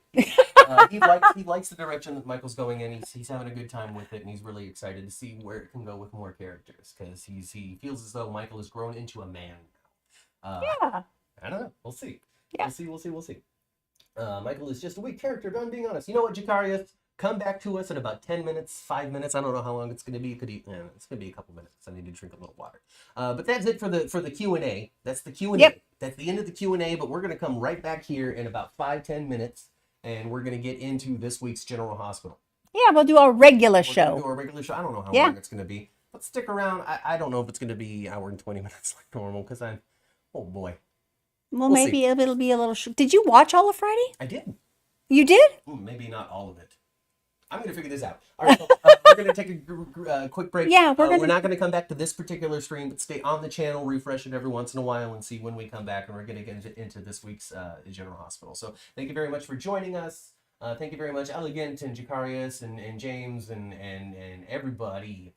[SPEAKER 1] He likes the direction that Michael's going in. He's having a good time with it, and he's really excited to see where it can go with more characters because he feels as though Michael has grown into a man now.
[SPEAKER 2] Yeah.
[SPEAKER 1] I don't know. We'll see.
[SPEAKER 2] Yeah.
[SPEAKER 1] We'll see. Michael is just a weak character, if I'm being honest. You know what, Jakarius? Come back to us in about 10 minutes, 5 minutes. I don't know how long it's going to be. It's going to be a couple minutes. I need to drink a little water. But that's it for the Q&A. That's the Q&A.
[SPEAKER 2] Yep.
[SPEAKER 1] That's the end of the Q&A, but we're going to come right back here in about 5-10 minutes, and we're going to get into this week's General Hospital.
[SPEAKER 2] Yeah, we'll do our regular show.
[SPEAKER 1] Do our regular show. I don't know how long it's going to be. But stick around. I don't know if it's going to be an hour and 20 minutes like normal, because oh boy.
[SPEAKER 2] Well, maybe it'll be a little Did you watch all of Friday?
[SPEAKER 1] I did.
[SPEAKER 2] You did?
[SPEAKER 1] Maybe not all of it. I'm going to figure this out. All right, so, we're going to take a quick break.
[SPEAKER 2] Yeah,
[SPEAKER 1] we're not going to come back to this particular stream, but stay on the channel, refresh it every once in a while, and see when we come back, and we're going to get into this week's General Hospital. So thank you very much for joining us. Thank you very much, Elegant and Jakarius and James and everybody.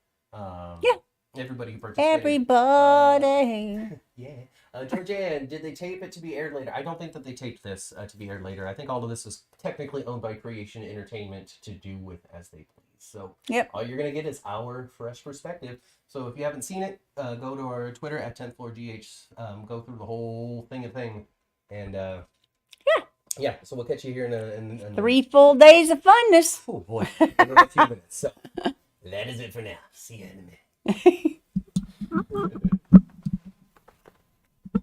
[SPEAKER 1] Everybody who participated.
[SPEAKER 2] Everybody.
[SPEAKER 1] Georgianne, did they tape it to be aired later? I don't think that they taped this to be aired later. I think all of this is technically owned by Creation Entertainment to do with as they please. So all you're going to get is our fresh perspective. So if you haven't seen it, go to our Twitter at 10th Floor GH. Go through the whole thing. And so we'll catch you here in
[SPEAKER 2] 3 full days of funness.
[SPEAKER 1] Oh boy, in a few minutes. So that is it for now. See you in a minute.